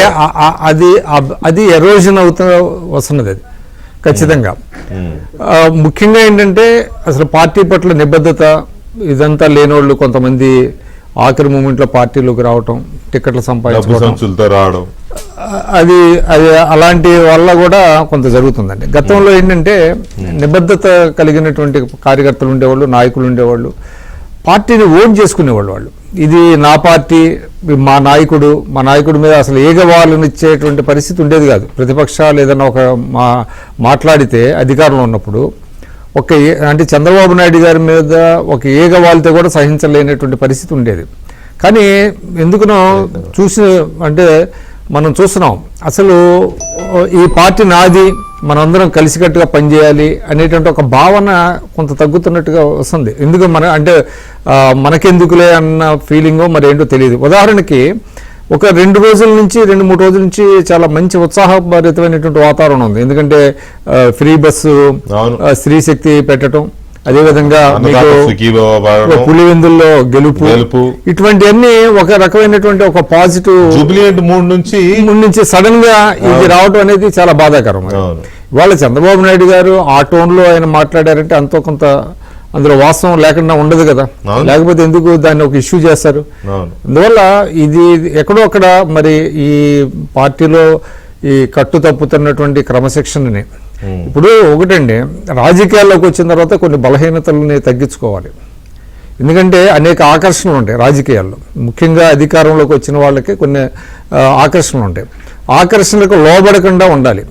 అది ఎరోజన్ అవుతూ వస్తున్నది. అది ఖచ్చితంగా. ముఖ్యంగా ఏంటంటే అసలు పార్టీ పట్ల నిబద్ధత ఇదంతా లేనోళ్ళు కొంతమంది ఆఖరి మూమెంట్లో పార్టీలోకి రావటం, టికెట్లు సంపాదించుకోవడం, రావడం, అది అది అలాంటి వల్ల కూడా కొంత జరుగుతుందండి. గతంలో ఏంటంటే నిబద్ధత కలిగినటువంటి కార్యకర్తలు ఉండేవాళ్ళు, నాయకులు ఉండేవాళ్ళు, పార్టీని ఓన్ చేసుకునేవాళ్ళు. వాళ్ళు ఇది నా పార్టీ, మా నాయకుడి మీద అసలు ఏగవాళ్ళని ఇచ్చేటువంటి పరిస్థితి ఉండేది కాదు. ప్రతిపక్షాలు ఏదైనా ఒక మాట్లాడితే అధికారంలో ఉన్నప్పుడు అంటే చంద్రబాబు నాయుడు గారి మీద ఒక ఏగవాళ్ళతో కూడా సహించలేనటువంటి పరిస్థితి ఉండేది. కానీ ఎందుకునో అంటే మనం చూస్తున్నాం అసలు ఈ పార్టీ నాది, మనందరం కలిసికట్టుగా పనిచేయాలి అనేటువంటి ఒక భావన కొంత తగ్గుతున్నట్టుగా వస్తుంది. ఎందుకు అంటే మనకెందుకులే అన్న ఫీలింగో మరేంటో తెలియదు. ఉదాహరణకి ఒక 2 రోజుల నుంచి 2-3 రోజుల నుంచి చాలా మంచి ఉత్సాహభరితమైనటువంటి వాతావరణం ఉంది. ఎందుకంటే ఫ్రీ బస్సు, స్త్రీ శక్తి పెట్టడం, అదేవిధంగా మీకు పులివెందుల్లో గెలుపు, ఇటువంటివన్నీ ఒక రకమైనటువంటి ఒక పాజిటివ్ మూడ్ నుంచి సడన్ గా ఇది రావడం అనేది చాలా బాధాకరం. ఇవాళ చంద్రబాబు నాయుడు గారు ఆ టోన్ లో ఆయన మాట్లాడారంటే అంతో కొంత అందులో వాస్తవం లేకుండా ఉండదు కదా, లేకపోతే ఎందుకు దాన్ని ఒక ఇష్యూ చేస్తారు? అందువల్ల ఇది ఎక్కడో అక్కడ మరి ఈ పార్టీలో ఈ కట్టు తప్పుతున్నటువంటి క్రమశిక్షణని ఇప్పుడు ఒకటండి, రాజకీయాల్లోకి వచ్చిన తర్వాత కొన్ని బలహీనతలని తగ్గించుకోవాలి. ఎందుకంటే అనేక ఆకర్షణలు ఉంటాయి రాజకీయాల్లో, ముఖ్యంగా అధికారంలోకి వచ్చిన వాళ్ళకి కొన్ని ఆకర్షణలు ఉంటాయి. ఆకర్షణలకు లోబడకుండా ఉండాలి.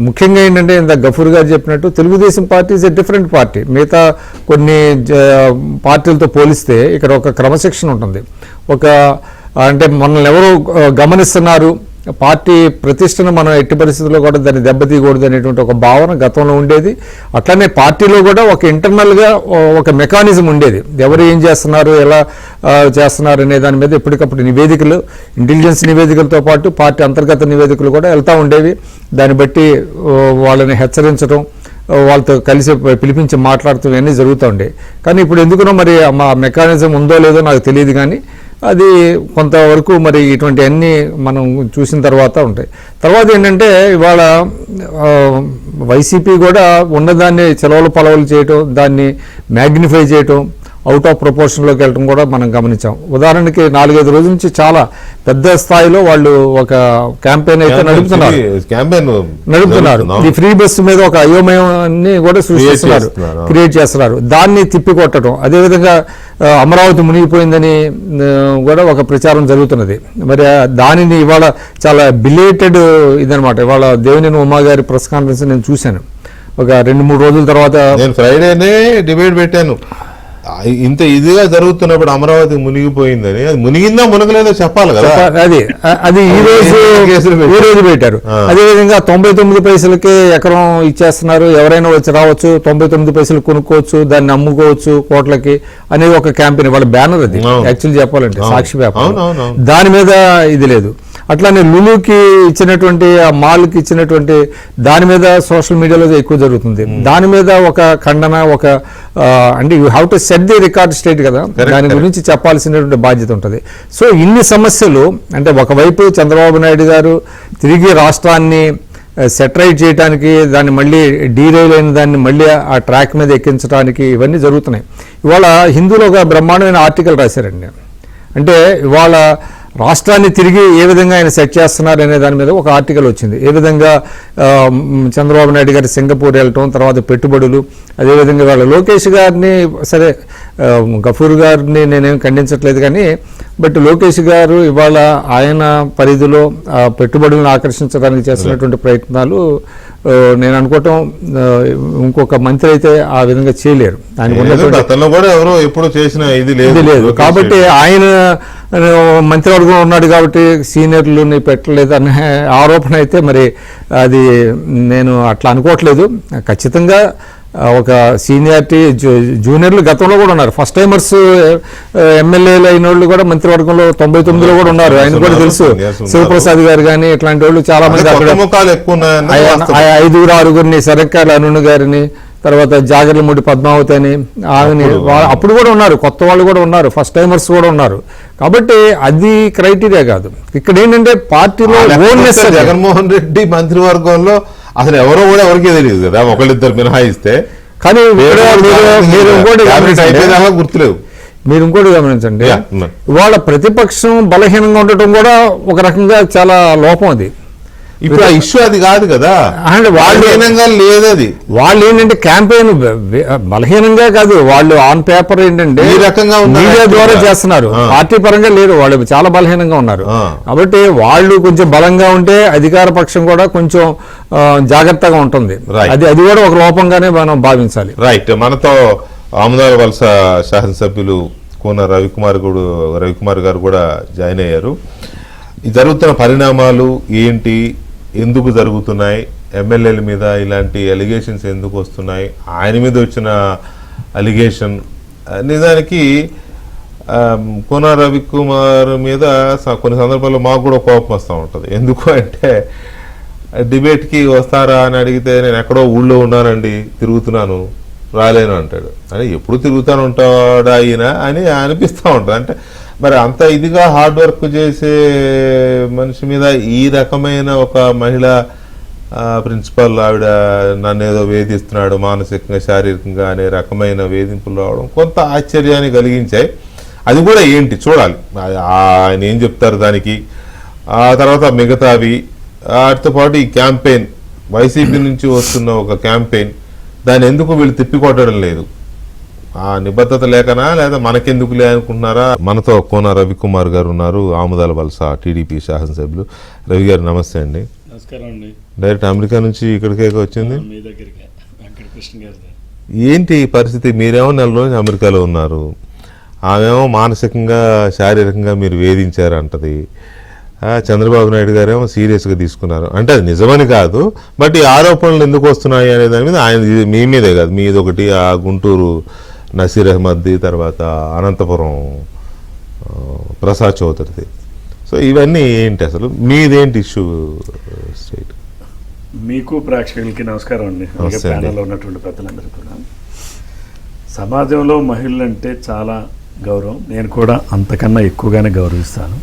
ముఖ్యంగా ఏంటంటే ఇంత గఫూర్ గారు చెప్పినట్టు Telugu Desam party is a different party. మిగతా కొన్ని పార్టీలతో పోలిస్తే ఇక్కడ ఒక క్రమశిక్షణ ఉంటుంది. అంటే మనల్ని ఎవరు గమనిస్తున్నారు, పార్టీ ప్రతిష్టను మనం ఎట్టి పరిస్థితుల్లో కూడా దాన్ని దెబ్బతీయకూడదు అనేటువంటి ఒక భావన గతంలో ఉండేది. అట్లనే పార్టీలో కూడా ఒక ఇంటర్నల్గా ఒక మెకానిజం ఉండేది. ఎవరు ఏం చేస్తున్నారు, ఎలా చేస్తున్నారు అనే దాని మీద ఎప్పటికప్పుడు నివేదికలు, ఇంటెలిజెన్స్ నివేదికలతో పాటు పార్టీ అంతర్గత నివేదికలు కూడా వెళ్తూ ఉండేవి. దాన్ని బట్టి వాళ్ళని హెచ్చరించడం, వాళ్ళతో కలిసి పిలిపించి మాట్లాడుతూ ఇవన్నీ జరుగుతూ ఉండేవి. కానీ ఇప్పుడు ఎందుకునో మరి మా మెకానిజం ఉందో లేదో నాకు తెలియదు, కానీ అది కొంతవరకు మరి ఇటువంటి అన్నీ మనం చూసిన తర్వాత ఉంటాయి. తర్వాత ఏంటంటే ఇవాళ వైసీపీ కూడా ఉన్నదాన్ని చెలవలు పలవలు చేయటం, దాన్ని మ్యాగ్నిఫై చేయటం, అవుట్ ఆఫ్ ప్రపోర్షన్లోకి వెళ్ళడం కూడా మనం గమనించాం. ఉదాహరణకి 4-5 రోజుల నుంచి చాలా పెద్ద స్థాయిలో వాళ్ళు ఒక క్యాంపెయిన్ అయితే నడుపుతున్నారు. ఈ ఫ్రీ బస్సు మీద ఒక అయోమయాన్ని కూడా సృష్టిస్తున్నారు, క్రియేట్ చేస్తున్నారు. దాన్ని తిప్పికొట్టడం, అదేవిధంగా అమరావతి మునిగిపోయిందని కూడా ఒక ప్రచారం జరుగుతున్నది. మరి దానిని ఇవాళ చాలా బిలేటెడ్ ఇదనమాట. ఇవాళ దేవినేని ఉమా గారి ప్రెస్ కాన్ఫరెన్స్ నేను చూశాను. ఒక 2-3 రోజుల తర్వాత నేను ఫ్రైడేనే డిబేట్ పెట్టాను. ఇంత ఇదిగా జరుగుతున్నప్పుడు అమరావతి మునిగిపోయిందని, అది మునిగిందా మునగలేదో చెప్పాలి కదా. అది ఈ రోజు పెట్టారు. అదేవిధంగా 99 పైసలకే ఎకరం ఇచ్చేస్తున్నారు, ఎవరైనా వచ్చి రావచ్చు, 99 పైసలు కొనుక్కోవచ్చు, దాన్ని అమ్ముకోవచ్చు కోట్లకి అనేది ఒక క్యాంపెయిన్. వాళ్ళ బ్యానర్ అది యాక్చువల్లీ చెప్పాలంటే, సాక్షి వ్యాపారం. దాని మీద ఇది లేదు. అట్లానే లులుకి ఇచ్చినటువంటి, ఆ మాల్కి ఇచ్చినటువంటి దాని మీద సోషల్ మీడియాలో ఎక్కువ జరుగుతుంది. దాని మీద ఒక ఖండన, ఒక అంటే you have to set the record state కదా, దాని గురించి చెప్పాల్సినటువంటి బాధ్యత ఉంటుంది. సో ఇన్ని సమస్యలు అంటే ఒకవైపు చంద్రబాబు నాయుడు గారు తిరిగి రాష్ట్రాన్ని సెటరైట్ చేయడానికి, దాన్ని మళ్ళీ డీరైల్ అయిన దాన్ని మళ్ళీ ఆ ట్రాక్ మీద ఎక్కించడానికి ఇవన్నీ జరుగుతున్నాయి. ఇవాళ హిందూలో ఒక బ్రహ్మాండమైన ఆర్టికల్ రాశారండి. అంటే ఇవాళ రాష్ట్రాన్ని తిరిగి ఏ విధంగా ఆయన సెట్ చేస్తున్నారు అనే దాని మీద ఒక ఆర్టికల్ వచ్చింది. ఏ విధంగా చంద్రబాబు నాయుడు గారి సింగపూర్ వెళ్ళటం, తర్వాత పెట్టుబడులు, అదేవిధంగా వాళ్ళ లోకేష్ గారిని, సరే గఫూర్ గారిని నేనేం ఖండించట్లేదు, కానీ బట్ లోకేష్ గారు ఇవాళ ఆయన పరిధిలో పెట్టుబడులను ఆకర్షించడానికి చేస్తున్నటువంటి ప్రయత్నాలు నేను అనుకోవటం ఇంకొక మంత్రి అయితే ఆ విధంగా చేయలేరు. లేదు కాబట్టి ఆయన మంత్రివర్గం ఉన్నాడు కాబట్టి సీనియర్లని పెట్టలేదు అనే ఆరోపణ అయితే మరి అది నేను అట్లా అనుకోవట్లేదు. ఖచ్చితంగా ఒక సీనియారిటీ, జూనియర్లు గతంలో కూడా ఉన్నారు. ఫస్ట్ టైమర్స్ ఎమ్మెల్యేలు అయిన వాళ్ళు కూడా మంత్రివర్గంలో 99లో కూడా ఉన్నారు. ఆయన కూడా తెలుసు. శివప్రసాద్ గారు కానీ ఇట్లాంటి వాళ్ళు చాలా మంది అక్కడ 5-6 శరత్కాల అరుణ్ గారిని, తర్వాత జాగర్లమూడి పద్మావతి అని ఆమెని అప్పుడు కూడా ఉన్నారు. కొత్త వాళ్ళు కూడా ఉన్నారు, ఫస్ట్ టైమర్స్ కూడా ఉన్నారు. కాబట్టి అది క్రైటీరియా కాదు. ఇక్కడ ఏంటంటే పార్టీలో జగన్మోహన్ రెడ్డి మంత్రివర్గంలో అసలు ఎవరో కూడా ఎవరికీ తెలియదు కదా, ఒకళ్ళిద్దరు మినహాయిస్తే. కానీ మీరు ఇంకోటి అయిపోయేదాకా గుర్తులేవు. మీరు ఇంకోటి గమనించండి, Yeah. వాళ్ళ ప్రతిపక్షం బలహీనంగా ఉండటం కూడా ఒక రకంగా చాలా లోపం అది. ఇప్పుడు ఆ ఇష్యూ అది కాదు కదా, అంటే బలహీనంగా లేదు అది. వాళ్ళు ఏంటంటే క్యాంపెయిన్ బలహీనంగా కాదు, వాళ్ళు ఆన్ పేపర్ ఏంటంటే ఈ రకంగా ఉన్నారు మీడియా ద్వారా actually. చేస్తున్నారు, ఆ. పార్టీ పరంగా లేరు, వాళ్ళు చాలా బలహీనంగా ఉన్నారు. ఆ. కాబట్టి వాళ్ళు కొంచెం బలంగా ఉంటే అధికార పక్షం కూడా కొంచెం జాగ్రత్తగా ఉంటుంది. Right. అది కూడా ఒక లోపంగానే మనం భావించాలి. రైట్. మనతో ఆముదాల వలస శాసనసభ్యులు కోన రవికుమార్ గారు కూడా జాయిన్ అయ్యారు. ఈ జరుగుతున్న పరిణామాలు ఏంటి, ఎందుకు జరుగుతున్నాయి, ఎమ్మెల్యేల మీద ఇలాంటి అలిగేషన్స్ ఎందుకు వస్తున్నాయి, ఆయన మీద వచ్చిన అలిగేషన్ నిజానికి కోన రవికుమార్ మీద కొన్ని సందర్భాల్లో మాకు కూడా కోపం వస్తూ ఉంటుంది. ఎందుకు అంటే డిబేట్కి వస్తారా అని అడిగితే నేను ఎక్కడో ఊళ్ళో ఉన్నానండి, తిరుగుతున్నాను, రాలేను అంటాడు. అని ఎప్పుడు తిరుగుతాను ఉంటాడా ఈయన అని అనిపిస్తూ ఉంటుంది. అంటే మరి అంత ఇదిగా హార్డ్ వర్క్ చేసే మనిషి మీద ఈ రకమైన ఒక మహిళ ప్రిన్సిపల్ ఆవిడ నన్ను ఏదో వేధిస్తున్నాడు మానసికంగా శారీరకంగా అనే రకమైన వేధింపులు రావడం కొంత ఆశ్చర్యాన్ని కలిగించాయి. అది కూడా ఏంటి చూడాలి, ఆయన ఏం చెప్తారు దానికి. ఆ తర్వాత మిగతావి వాటితో పాటు ఈ క్యాంపెయిన్, వైసీపీ నుంచి వస్తున్న ఒక క్యాంపెయిన్, దాన్ని ఎందుకు వీళ్ళు తిప్పికొట్టడం లేదు, ఆ నిబద్ధత లేకనా లేదా మనకెందుకులే అనుకుంటున్నారా. మనతో కోన రవికుమార్ గారు ఉన్నారు, ఆముదాల వలస టీడీపీ శాసనసభ్యులు. రవి గారు నమస్తే అండి. నమస్కారం అండి. డైరెక్ట్ అమెరికా నుంచి ఇక్కడికే వచ్చింది, మీ దగ్గరికి వెంకటకృష్ణ గారి. ఏంటి పరిస్థితి? మీరేమో నెల రోజులు అమెరికాలో ఉన్నారు, ఆమెమో మానసికంగా శారీరకంగా మీరు వేధించారంటది. చంద్రబాబు నాయుడు గారేమో సీరియస్గా తీసుకున్నారు. అంటే అది నిజమని కాదు, బట్ ఈ ఆరోపణలు ఎందుకు వస్తున్నాయి అనే దాని మీద ఆయన మీ మీదే కాదు, మీది ఒకటి, ఆ గుంటూరు నసీర్ అహ్మద్ది, తర్వాత అనంతపురం ప్రసాద్ చౌదరిది. సో ఇవన్నీ ఏంటి, అసలు మీదేంటి ఇష్యూ స్టేట్? మీకు ప్రేక్షకులకి నమస్కారం అండి. అలాగే నమస్తే అండి. ప్యానెల్లో ఉన్నటువంటి పెద్దలందరూ కూడా. సమాజంలో మహిళలంటే చాలా గౌరవం, నేను కూడా అంతకన్నా ఎక్కువగానే గౌరవిస్తాను.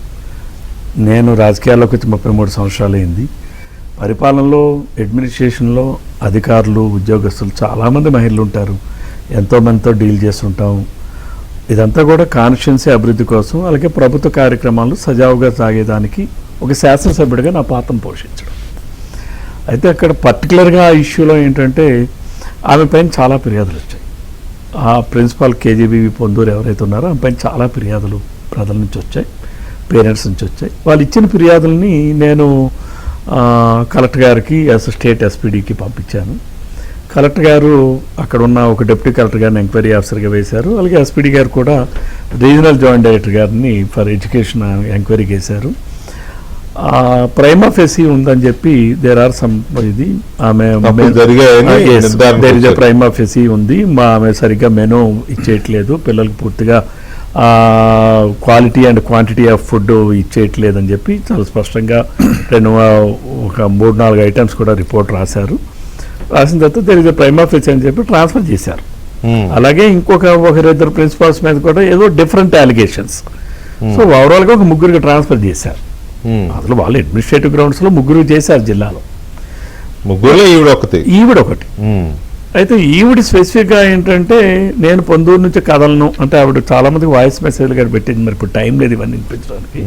నేను రాజకీయాల్లోకి వచ్చి 33 సంవత్సరాలు అయింది. పరిపాలనలో, అడ్మినిస్ట్రేషన్లో అధికారులు, ఉద్యోగస్తులు చాలామంది మహిళలు ఉంటారు, ఎంతోమందితో డీల్ చేస్తుంటాం. ఇదంతా కూడా కాన్స్టిట్యున్సీ అభివృద్ధి కోసం, అలాగే ప్రభుత్వ కార్యక్రమాలు సజావుగా సాగేదానికి ఒక శాసనసభ్యుడిగా నా పాత్ర పోషించడం. అయితే అక్కడ పర్టికులర్గా ఆ ఇష్యూలో ఏంటంటే ఆమె పైన చాలా ఫిర్యాదులు వచ్చాయి. ఆ ప్రిన్సిపాల్ కేజీబీవి పొందూరు ఎవరైతే ఉన్నారో ఆమె పైన చాలా ఫిర్యాదులు ప్రజల నుంచి వచ్చాయి, పేరెంట్స్ నుంచి వచ్చాయి. వాళ్ళు ఇచ్చిన ఫిర్యాదులని నేను కలెక్టర్ గారికి స్టేట్ ఎస్పీడీకి పంపించాను. కలెక్టర్ గారు అక్కడ ఉన్న ఒక డిప్యూటీ కలెక్టర్ గారిని ఎంక్వైరీ ఆఫీసర్గా వేశారు. అలాగే ఎస్పీడీ గారు కూడా రీజనల్ జాయింట్ డైరెక్టర్ గారిని ఫర్ ఎడ్యుకేషన్ ఎంక్వైరీకి వేశారు. ప్రైమా ఫెసీ ఉందని చెప్పి దేర్ ఆర్ సమ్ ఇది ఆమె ప్రైమా ఫెసీ ఉంది, ఆమె సరిగ్గా మెనూ ఇచ్చేయట్లేదు, పిల్లలకు పూర్తిగా quality and quantity of food ఇచ్చేయట్లేదని చెప్పి చాలా స్పష్టంగా ఒక 3-4 ఐటమ్స్ కూడా రిపోర్ట్ రాశారు. రాసిన తర్వాత దేర్ ఇస్ ఎ ప్రైమా ఫెసీ అని చెప్పి ట్రాన్స్ఫర్ చేశారు. అలాగే ఒకరిద్దరు ప్రిన్సిపాల్స్ మీద కూడా ఏదో డిఫరెంట్ అలిగేషన్స్. సో ఓవరాల్గా ఒక 3 ట్రాన్స్ఫర్ చేశారు. అసలు వాళ్ళు అడ్మినిస్ట్రేటివ్ గ్రౌండ్స్లో 3 చేశారు జిల్లాలో, 3 ఈవిడ ఒకటి. అయితే ఈవిడ స్పెసిఫిక్గా ఏంటంటే నేను పొందూరు నుంచి కదలను అంటే ఆవిడ చాలా మందికి వాయిస్ మెసేజ్లు కూడా పెట్టింది. మరి ఇప్పుడు టైం లేదు ఇవన్నీ వినిపించడానికి.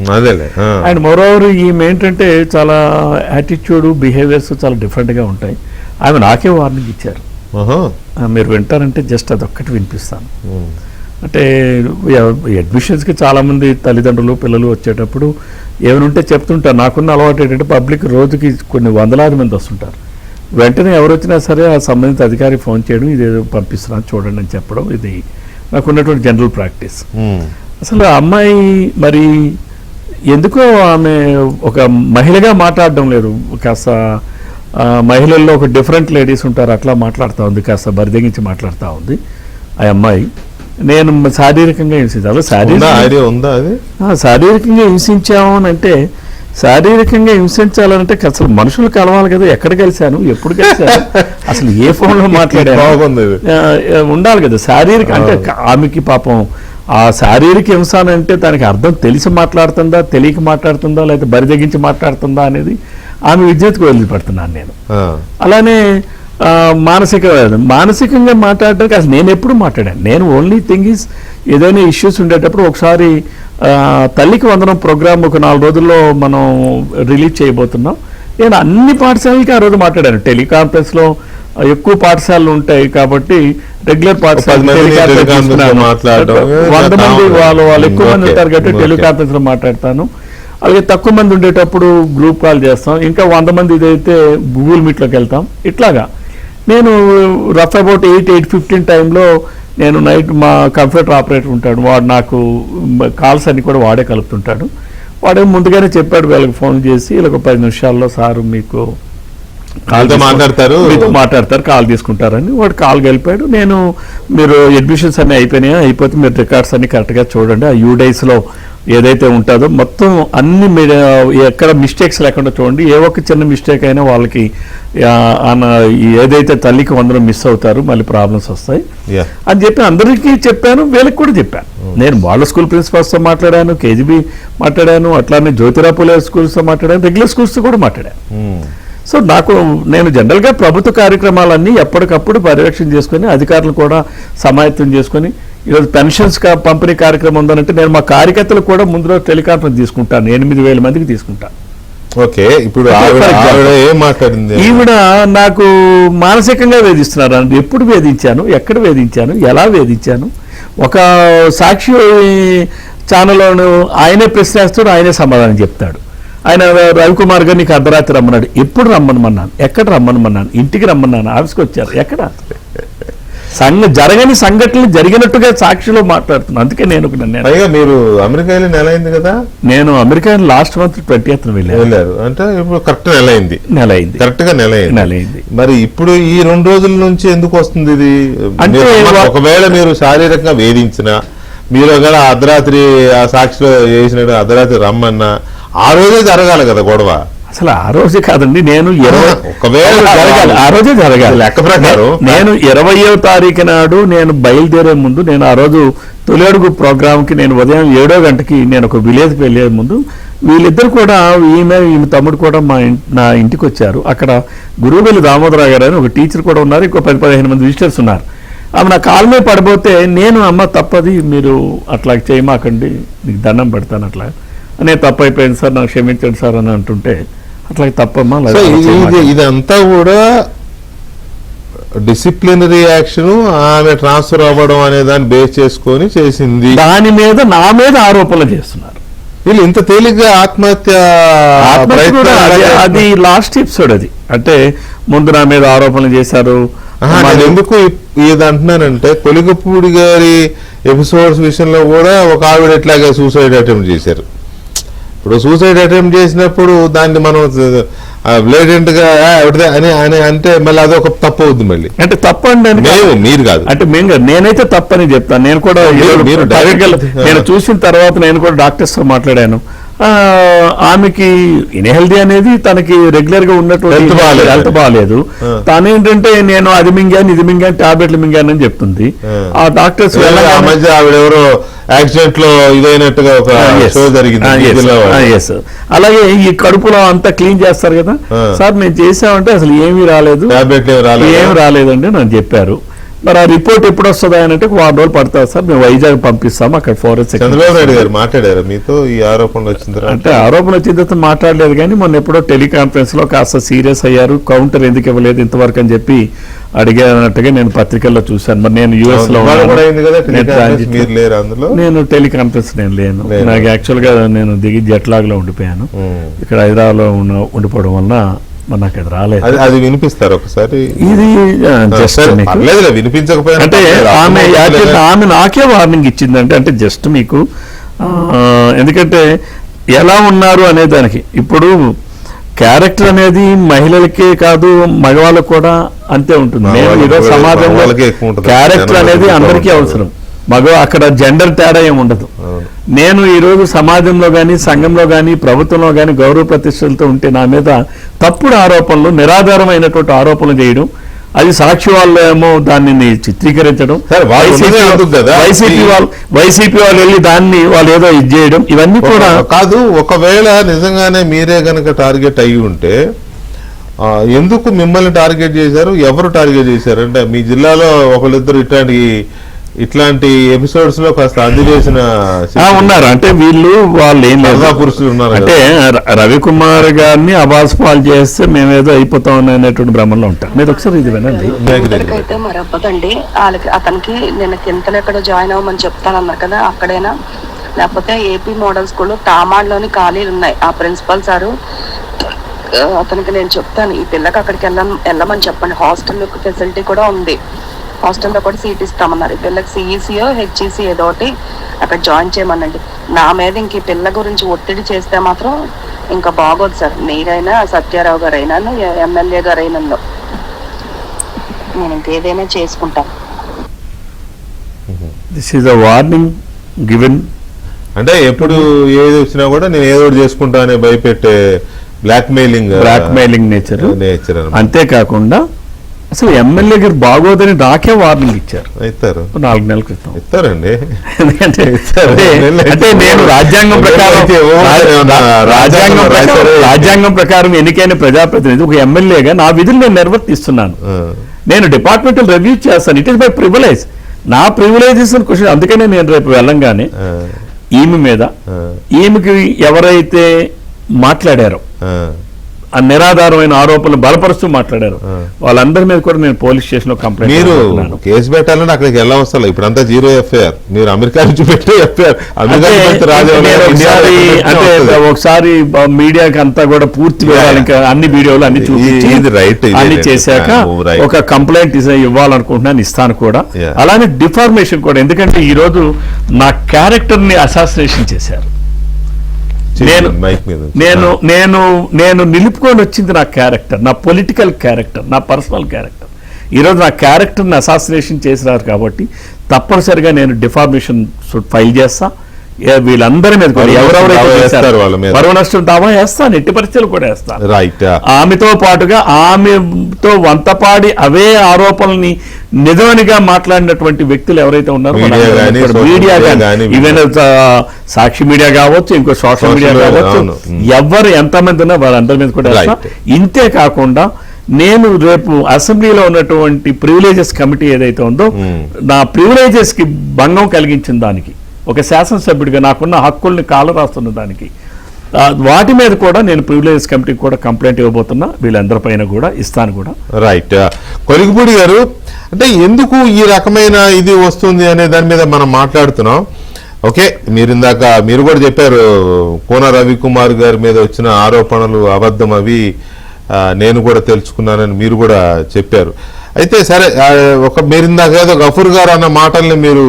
అండ్ మోరోవర్ ఈమె ఏంటంటే చాలా యాటిట్యూడ్, బిహేవియర్స్ చాలా డిఫరెంట్గా ఉంటాయి. ఆమె నాకే వార్నింగ్ ఇచ్చారు, మీరు వింటారంటే జస్ట్ అదొక్కటి వినిపిస్తాను. అంటే అడ్మిషన్స్కి చాలామంది తల్లిదండ్రులు, పిల్లలు వచ్చేటప్పుడు ఏమైనా చెప్తుంటారు. నాకున్న అలవాటు ఏంటంటే పబ్లిక్ రోజుకి కొన్ని వందలాది మంది వస్తుంటారు. వెంటనే ఎవరు వచ్చినా సరే ఆ సంబంధిత అధికారికి ఫోన్ చేయడం, ఇదేదో పంపిస్తున్నాను చూడండి అని చెప్పడం, ఇది నాకున్నటువంటి జనరల్ ప్రాక్టీస్. అసలు ఆ అమ్మాయి మరి ఎందుకో ఆమె ఒక మహిళగా మాట్లాడడం లేదు, కాస్త మహిళల్లో ఒక డిఫరెంట్ లేడీస్ ఉంటారు అట్లా మాట్లాడుతూ ఉంది, కాస్త బరిదెగించి మాట్లాడుతూ ఉంది ఆ అమ్మాయి. నేను శారీరకంగా హింసించాను. శారీరకంగా హింసించాము అని అంటే, శారీరకంగా హింసించాలంటే అసలు మనుషులు కలవాలి కదా, ఎక్కడ కలిశాను, ఎప్పుడు కలిశాను, అసలు ఏ ఫోన్లో మాట్లాడాను ఉండాలి కదా. శారీరక అంటే ఆమెకి పాపం ఆ శారీరక హింస అంటే దానికి అర్థం తెలిసి మాట్లాడుతుందా, తెలియక మాట్లాడుతుందా, లేకపోతే బరిదెగించి మాట్లాడుతుందా అనేది ఆమె విద్యుత్కు వదిలిపెడుతున్నాను నేను. ఆ, అలానే మానసికంగా మాట్లాడడానికి అసలు నేను ఎప్పుడు మాట్లాడాను. నేను ఓన్లీ థింగ్ ఈజ్ ఏదైనా ఇష్యూస్ ఉండేటప్పుడు ఒకసారి తల్లికి వందనం ప్రోగ్రామ్ ఒక 4 రోజుల్లో మనం రిలీజ్ చేయబోతున్నాం. నేను అన్ని పాఠశాలలకి ఆ రోజు మాట్లాడాను. టెలికాన్ఫరెన్స్లో ఎక్కువ పాఠశాలలు ఉంటాయి కాబట్టి రెగ్యులర్ పాఠశాల 10 మంది మాట్లాడడం 100 మంది వాళ్ళు ఎక్కువ మంది ఉంటారు కాబట్టి టెలికాన్ఫరెన్స్ లో మాట్లాడతాను. అలాగే తక్కువ మంది ఉండేటప్పుడు గ్రూప్ కాల్ చేస్తాం. ఇంకా 100 మంది ఇదైతే గూగుల్ మీట్లోకి వెళ్తాం. ఇట్లాగా నేను రఫ్ అబౌట్ 8:15 టైంలో నేను నైట్ మా కంప్యూటర్ ఆపరేటర్ ఉంటాడు, వాడు నాకు కాల్స్ అన్ని కూడా వాడే కలుపుతుంటాడు. వాడే ముందుగానే చెప్పాడు వీళ్ళకి ఫోన్ చేసి వీళ్ళకి 10 నిమిషాల్లో సార్ మీకు మాట్లాడతారు, కాల్ తీసుకుంటారని. వాడు కాల్ కలిపాడు. నేను మీరు అడ్మిషన్స్ అన్ని అయిపోతే మీరు రికార్డ్స్ అన్ని కరెక్ట్గా చూడండి, ఆ యూడైస్లో ఏదైతే ఉంటుందో మొత్తం అన్ని మీరు ఎక్కడ మిస్టేక్స్ లేకుండా చూడండి, ఏ ఒక్క చిన్న మిస్టేక్ అయినా వాళ్ళకి ఏదైతే తల్లికి వందరం మిస్ అవుతారు మళ్ళీ ప్రాబ్లమ్స్ వస్తాయి అని చెప్పి అందరికీ చెప్పాను, వీళ్ళకి కూడా చెప్పాను. నేను వాళ్ళ స్కూల్ ప్రిన్సిపల్స్తో మాట్లాడాను, కేజీబీ మాట్లాడాను, అట్లానే జ్యోతిరాపులే స్కూల్స్తో మాట్లాడాను, రెగ్యులర్ స్కూల్స్తో కూడా మాట్లాడాను. సో నేను జనరల్గా ప్రభుత్వ కార్యక్రమాలన్నీ ఎప్పటికప్పుడు పర్యవేక్షణ చేసుకుని అధికారులు కూడా సమాయత్తం చేసుకుని ఈరోజు పెన్షన్స్ పంపిణీ కార్యక్రమం ఉందనంటే నేను మా కార్యకర్తలు కూడా ముందు రోజు టెలికాన్ఫరెన్స్ తీసుకుంటాను, 8,000 మందికి తీసుకుంటాను. ఓకే, ఇప్పుడు ఏం మాట్లాడింది? ఈవిడ నాకు మానసికంగా వేధిస్తున్నారు. ఎప్పుడు వేధించాను, ఎక్కడ వేధించాను, ఎలా వేధించాను? ఒక సాక్షి ఛానల్లోను ఆయనే ప్రశ్న వేస్తాడు, ఆయనే సమాధానం చెప్తాడు. ఆయన రవికుమార్ గారు నీకు అర్ధరాత్రి రమ్మన్నాడు. ఎప్పుడు రమ్మనమన్నాను, ఎక్కడ రమ్మనమన్నాను, ఇంటికి రమ్మన్నాను, ఆఫీస్కి వచ్చారు, ఎక్కడ? జరగని సంఘటనలు జరిగినట్టుగా సాక్షిలో మాట్లాడుతున్నాను. అందుకే నేను మీరు అమెరికా నెల అయింది కదా? నేను అమెరికా లాస్ట్ మంత్ 20th వెళ్ళారు అంటే ఇప్పుడు కరెక్ట్ నెల అయింది, కరెక్ట్ గా నెల అయింది. మరి ఇప్పుడు ఈ 2 రోజుల నుంచి ఎందుకు వస్తుంది ఇది? అంటే ఒకవేళ మీరు శారీరకంగా వేధించినా, మీరు ఒకవేళ అర్ధరాత్రి ఆ సాక్షిలో చేసినట్టు అర్ధరాత్రి రమ్మన్నా ఆ రోజే జరగాలి కదా గొడవ. అసలు ఆ రోజే కాదండి, నేను ఆ రోజే జరగాలి లెక్క ప్రకారం. నేను 20వ తారీఖు నాడు నేను బయలుదేరే ముందు, నేను ఆ రోజు తొలి అడుగు ప్రోగ్రామ్కి నేను ఉదయం 7 గంటకి నేను ఒక విలేజ్కి వెళ్ళే ముందు వీళ్ళిద్దరు కూడా ఈమె తమ్ముడు కూడా నా ఇంటికి వచ్చారు. అక్కడ గురువువెల్లి దామోదరరావు గారు అని ఒక టీచర్ కూడా ఉన్నారు, ఇంకో 10-15 మంది విజిటర్స్ ఉన్నారు. ఆమె నా కాలు మీద పడిపోతే నేను అమ్మ తప్పది, మీరు అట్లా చేయమాకండి, నీకు దండం పెడతాను అట్లా అనే తప్పు అయిపోయింది సార్, నాకు క్షమించండి సార్ అని అంటుంటే అట్లా తప్పమ్మా. ఇదంతా కూడా డిసిప్లినరీ యాక్షన్, ఆమె ట్రాన్స్ఫర్ అవ్వడం అనే దాన్ని బేస్ చేసుకొని చేసింది. దాని మీద నా మీద ఆరోపణలు చేస్తున్నారు వీళ్ళు. ఇంత తేలిగ్గా ఆత్మహత్య అది లాస్ట్ ఎపిసోడ్. అది అంటే ముందు నా మీద ఆరోపణలు చేశారు. ఎందుకు ఇది అంటున్నానంటే కొలిగపూడి గారి ఎపిసోడ్స్ విషయంలో కూడా ఒక ఆవిడ ఎట్లాగే సూసైడ్ అటెంప్ట్ చేశారు. ఇప్పుడు సూసైడ్ అటెంప్ట్ చేసినప్పుడు దాన్ని మనం బ్లేడెంట్ గా అని అంటే మళ్ళీ అదొక తప్పు అవుద్ది. మళ్ళీ అంటే తప్పు అండి, మీరు కాదు అంటే నేనైతే తప్పని చెప్తాను. నేను కూడా నేను చూసిన తర్వాత నేను కూడా డాక్టర్స్ తో మాట్లాడాను. ఆమెకి ఇన్హెల్దీ అనేది తనకి రెగ్యులర్ గా ఉన్నటువంటి హెల్త్ బాగాలేదు. తనేంటంటే నేను అది మింగాను ఇది మింగాను టాబ్లెట్లు మింగాను అని చెప్తుంది. ఆ డాక్టర్స్ ఆవిడెవరో యాక్సిడెంట్ లో ఇదైనట్టుగా ఒక షో జరిగింది. అలాగే ఈ కడుపులో అంతా క్లీన్ చేస్తారు కదా సార్, నేను చేసామంటే అసలు ఏమీ రాలేదు, ఏమి రాలేదండి అని చెప్పారు. మరి ఆ రిపోర్ట్ ఎప్పుడు వస్తుందా అని అంటే 1 రోజులు పడుతుంది సార్, మేము వైజాగ్ పంపిస్తాము, అక్కడ ఫోరెన్సిక్. చంద్రబాబు నాయుడు గారు మాట్లాడారు మీతో ఈ ఆరోపణలు వచ్చిన తర్వాత? అంటే ఆరోపణలు వచ్చిన తర్వాత మాట్లాడలేదు, కానీ మొన్న ఎప్పుడో టెలికాన్ఫరెన్స్ లో కాస్త సీరియస్ అయ్యారు. కౌంటర్ ఎందుకు ఇవ్వలేదు ఇంతవరకు అని చెప్పి అడిగానట్టుగా నేను పత్రికల్లో చూశాను. మరి నేను యుఎస్ లో నేను టెలికాన్ఫరెన్స్ నేను లేను. నాకు యాక్చువల్ గా నేను దిగి జట్లాగ్ లో ఉండిపోయాను. ఇక్కడ హైదరాబాద్ లో ఉండిపోవడం వల్ల నాకు అది రాలేదు. అది వినిపిస్తారు ఒకసారి. ఇది వినిపించకపోయినా అంటే ఆమె నాకే వార్నింగ్ ఇచ్చిందంటే, అంటే జస్ట్ మీకు ఎందుకంటే ఎలా ఉన్నారు అనే దానికి. ఇప్పుడు క్యారెక్టర్ అనేది మహిళలకే కాదు మగవాళ్ళకు కూడా అంతే ఉంటుంది. నేను ఈరోజు సమాజంలో క్యారెక్టర్ అనేది అందరికీ అవసరం. అక్కడ జెండర్ తేడా ఏమి ఉండదు. నేను ఈరోజు సమాజంలో కానీ సంఘంలో కానీ ప్రభుత్వంలో కానీ గౌరవ ప్రతిష్టలతో ఉంటే నా మీద తప్పుడు ఆరోపణలు, నిరాధారమైనటువంటి ఆరోపణలు చేయడం, అది సాక్షి వాళ్ళు ఏమో దాన్ని చిత్రీకరించడం, సరే, వాళ్ళు ఉన్నదే అందుకు కదా. వైసీపీ వాళ్ళు వెళ్ళి దాన్ని వాళ్ళు ఏదో ఇది చేయడం, ఇవన్నీ కూడా కాదు. ఒకవేళ నిజంగానే మీరే గనక టార్గెట్ అయ్యి ఉంటే ఎందుకు మిమ్మల్ని టార్గెట్ చేశారు, ఎవరు టార్గెట్ చేశారు? అంటే మీ జిల్లాలో ఒకళ్ళిద్దరు ఇట్లాంటి ఎపిసోడ్స్ లో కాస్త అందజేసిన ఉన్నారు. అంటే వాళ్ళు ఏం లేదు, పురుషులు ఉన్నారు. అంటే రవికుమార్ గారిని అబాస్పాలు చేస్తే మేమేదో అయిపోతాం అనేటువంటి భ్రమంలో ఉంటాం. మీరు ఒకసారి ఇది వినండి. అయితే మరి అవ్వదండి, వాళ్ళకి అతనికి నేను కింతలో ఎక్కడో జాయిన్ అవ్వమని చెప్తానన్నారు కదా, అక్కడైనా లేకపోతే ఏపీ మోడల్ స్కూల్ తామాడ్లోని ఖాళీలు ఉన్నాయి. ఆ ప్రిన్సిపల్ సారు అతనికి నేను చెప్తాను, ఈ పిల్లకి అక్కడికి వెళ్ళమని చెప్పండి, హాస్టల్ ఫెసిలిటీ కూడా ఉంది, హాస్టల్లో కూడా సీట్ ఇస్తామన్నారు. ఈ పిల్లకి సిఈసీయో హెచ్ఈసీ ఏదో ఒకటి అక్కడ జాయిన్ చేయమనండి. నా మీద ఇంక ఈ పిల్ల గురించి ఒత్తిడి చేస్తే మాత్రం ఇంకా బాగోదు సార్. మీరైనా సత్యారావు గారు అయినా ఎమ్మెల్యే గారు అయినా నేను ఇంకేదైనా చేసుకుంటాను. This is a warning given. అంటే ఎప్పుడు ఏది వచ్చినా కూడా నేను ఏదో చేసుకుంటా అనే భయపెట్టే బ్లాక్మెయిలింగ్ నేచర్. అంతేకాకుండా అసలు ఎమ్మెల్యే గారు బాగోదని నాకే వార్నింగ్ ఇచ్చారు. ఇస్తారు 4 నెలల క్రితం ఇస్తారండి. అంటే నేను రాజ్యాంగం ప్రకారం ఎన్నికైన ప్రజాప్రతినిధి ఒక ఎమ్మెల్యేగా నా విధులు నేను నిర్వర్తిస్తున్నాను. నేను డిపార్ట్మెంటల్ రివ్యూ చేస్తాను. It is my privilege. నా ప్రివిలేజెస్ క్వశ్చన్. అందుకనే నేను రేపు వెళ్ళంగానే ఈమె మీద ఈమెకి ఎవరైతే మాట్లాడారో ఆ నిరాధారమైన ఆరోపణలు బలపరుస్తూ మాట్లాడారు వాళ్ళందరి మీద కూడా నేను పోలీస్ స్టేషన్ లో కంప్లైంట్. మీరు కేసు పెట్టాలంటే అక్కడికి వెళ్ళవసరం. ఇప్పుడంతా 0 ఎఫ్ఐఆర్. మీరు అమెరికా నుంచి పెట్టే ఎఫ్ఐఆర్. ఒకసారి మీడియాకి అంతా కూడా పూర్తి వివరాలు ఇంకా అన్ని వీడియోలు అన్ని చూపించి అన్ని చేశాక ఒక కంప్లైంట్ ఇవ్వాలనుకుంటున్నాను, ఇస్తాను కూడా. అలానే డిఫార్మేషన్ కూడా. ఎందుకంటే ఈ రోజు నా క్యారెక్టర్ ని అసాసినేషన్ చేశారు. నేను నిలుపుకొని వచ్చింది నా క్యారెక్టర్, నా పొలిటికల్ క్యారెక్టర్, నా పర్సనల్ క్యారెక్టర్. ఈరోజు నా క్యారెక్టర్ని అసాసినేషన్ చేసినారు కాబట్టి తప్పనిసరిగా నేను డిఫార్మేషన్ ఫైల్ చేస్తా. వీళ్ళందరి మీద కూడా ఎవరెవరైతే పరువు నష్టం దావా వేస్తాను, ఎట్టి పరిస్థితులు కూడా వేస్తాను. ఆమెతో పాటుగా ఆమెతో వంతపాడి అవే ఆరోపణల్ని నిజమనిగా మాట్లాడినటువంటి వ్యక్తులు ఎవరైతే ఉన్నారో మీడియా కానీ, ఈవెన్ సాక్షి మీడియా కావచ్చు, ఇంకో సోషల్ మీడియా కావచ్చు, ఎవరు ఎంతమంది ఉన్నా వాళ్ళందరి మీద కూడా వేస్తా. ఇంతే కాకుండా నేను రేపు అసెంబ్లీలో ఉన్నటువంటి ప్రివిలేజెస్ కమిటీ ఏదైతే ఉందో నా ప్రివిలేజెస్ కి భంగం కలిగించిన దానికి ఒక శాసనసభ్యుడిగా నాకున్న హక్కుల్ని కాలరాస్తున్న దానికి వాటి మీద కూడా నేను ప్రివిలేజెస్ కమిటీకి కూడా కంప్లైంట్ ఇవ్వబోతున్నా. వీళ్ళందరిపైన కూడా ఇస్తాను కూడా. రైట్. కొలిగిపూడి గారు, అంటే ఎందుకు ఈ రకమైన ఇది వస్తుంది అనే దాని మీద మనం మాట్లాడుతున్నాం. ఓకే, మీరు కూడా చెప్పారు కోన రవికుమార్ గారి మీద వచ్చిన ఆరోపణలు అబద్ధం, అవి నేను కూడా తెలుసుకున్నానని మీరు కూడా చెప్పారు. అయితే సరే, మీరు ఇందాక ఏదో గఫూర్ గారు అన్న మాటల్ని మీరు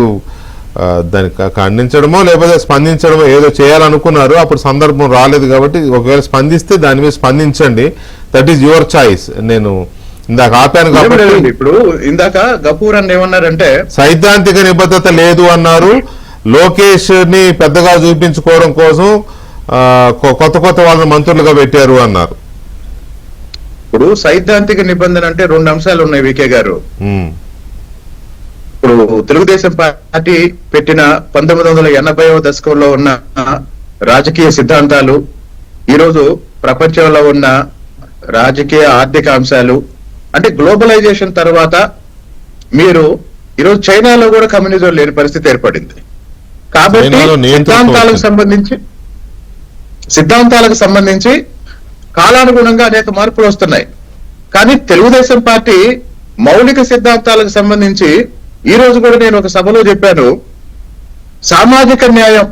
దానికి ఖండించడమో లేకపోతే స్పందించడమో ఏదో చేయాలనుకున్నారు. అప్పుడు సందర్భం రాలేదు కాబట్టి ఒకవేళ స్పందిస్తే దాని మీద స్పందించండి. That is your choice. నేను ఇందాక ఆపాను కాబట్టి. ఇప్పుడు ఇందాక గఫూర్ అని ఏమన్నారంటే సైద్ధాంతిక నిబద్ధత లేదు అన్నారు. లోకేష్ ని పెద్దగా చూపించుకోవడం కోసం కొత్త వాళ్ళని మంత్రులుగా పెట్టారు అన్నారు. ఇప్పుడు సైద్ధాంతిక నిబంధన అంటే 2 అంశాలు ఉన్నాయి వికే గారు. ఇప్పుడు తెలుగుదేశం పార్టీ పెట్టిన 1980వ దశకంలో ఉన్న రాజకీయ సిద్ధాంతాలు, ఈరోజు ప్రపంచంలో ఉన్న రాజకీయ ఆర్థిక అంశాలు, అంటే గ్లోబలైజేషన్ తర్వాత మీరు ఈరోజు చైనాలో కూడా కమ్యూనిజం లేని పరిస్థితి ఏర్పడింది. కాబట్టి సిద్ధాంతాలకు సంబంధించి కాలానుగుణంగా అనేక మార్పులు వస్తున్నాయి. కానీ తెలుగుదేశం పార్టీ మౌలిక సిద్ధాంతాలకు సంబంధించి ఈ రోజు కూడా నేను ఒక సభలో చెప్పాను, సామాజిక న్యాయం.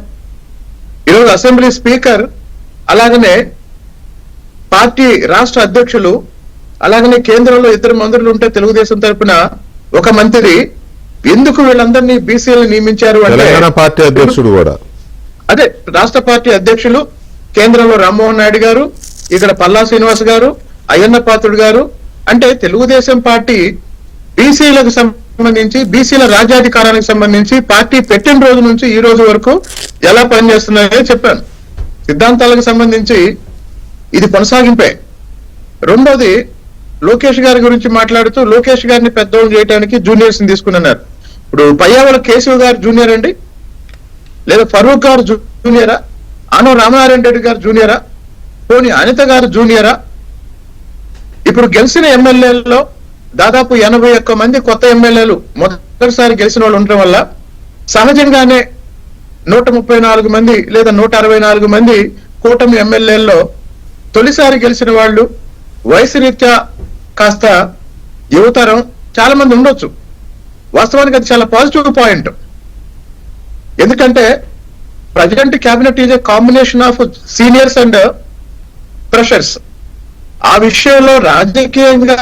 ఈరోజు అసెంబ్లీ స్పీకర్, అలాగనే పార్టీ రాష్ట్ర అధ్యక్షులు, అలాగనే కేంద్రంలో 2 మంత్రులు ఉంటే తెలుగుదేశం తరపున ఒక మంత్రి, ఎందుకు వీళ్ళందరినీ బీసీలు నియమించారు అంటే పార్టీ అధ్యక్షుడు కూడా, అదే రాష్ట్ర పార్టీ అధ్యక్షులు, కేంద్రంలో రామ్మోహన్ నాయుడు గారు, ఇక్కడ పల్లా శ్రీనివాస్ గారు, అయ్యన్న పాత్రుడు గారు. అంటే తెలుగుదేశం పార్టీ బీసీలకు సంబంధించి, బీసీల రాజ్యాధికారానికి సంబంధించి పార్టీ పెట్టిన రోజు నుంచి ఈ రోజు వరకు ఎలా పనిచేస్తున్నాయో చెప్పాను. సిద్ధాంతాలకు సంబంధించి ఇది కొనసాగింపే. రెండోది, లోకేష్ గారి గురించి మాట్లాడుతూ లోకేష్ గారిని పెద్దోళ్ళు చేయడానికి జూనియర్స్ ని తీసుకున్నారు. ఇప్పుడు పయ్యావల కేశవ్ గారు జూనియర్ అండి, లేదా ఫరూక్ గారు జూనియరా, ఆనో రామనారాయణ రెడ్డి గారు జూనియరా, పోనీ అనిత గారు జూనియరా? ఇప్పుడు గెలిచిన ఎమ్మెల్యేలలో దాదాపు 81 మంది కొత్త ఎమ్మెల్యేలు మొదటిసారి గెలిచిన వాళ్ళు ఉండటం వల్ల సహజంగానే 134 మంది లేదా 164 మంది కూటమి ఎమ్మెల్యేల్లో తొలిసారి గెలిచిన వాళ్ళు వయసు రీత్యా కాస్త యువతరం చాలా మంది ఉండొచ్చు. వాస్తవానికి అది చాలా పాజిటివ్ పాయింట్. ఎందుకంటే present cabinet is a combination of seniors and freshers. ఆ విషయంలో రాజకీయంగా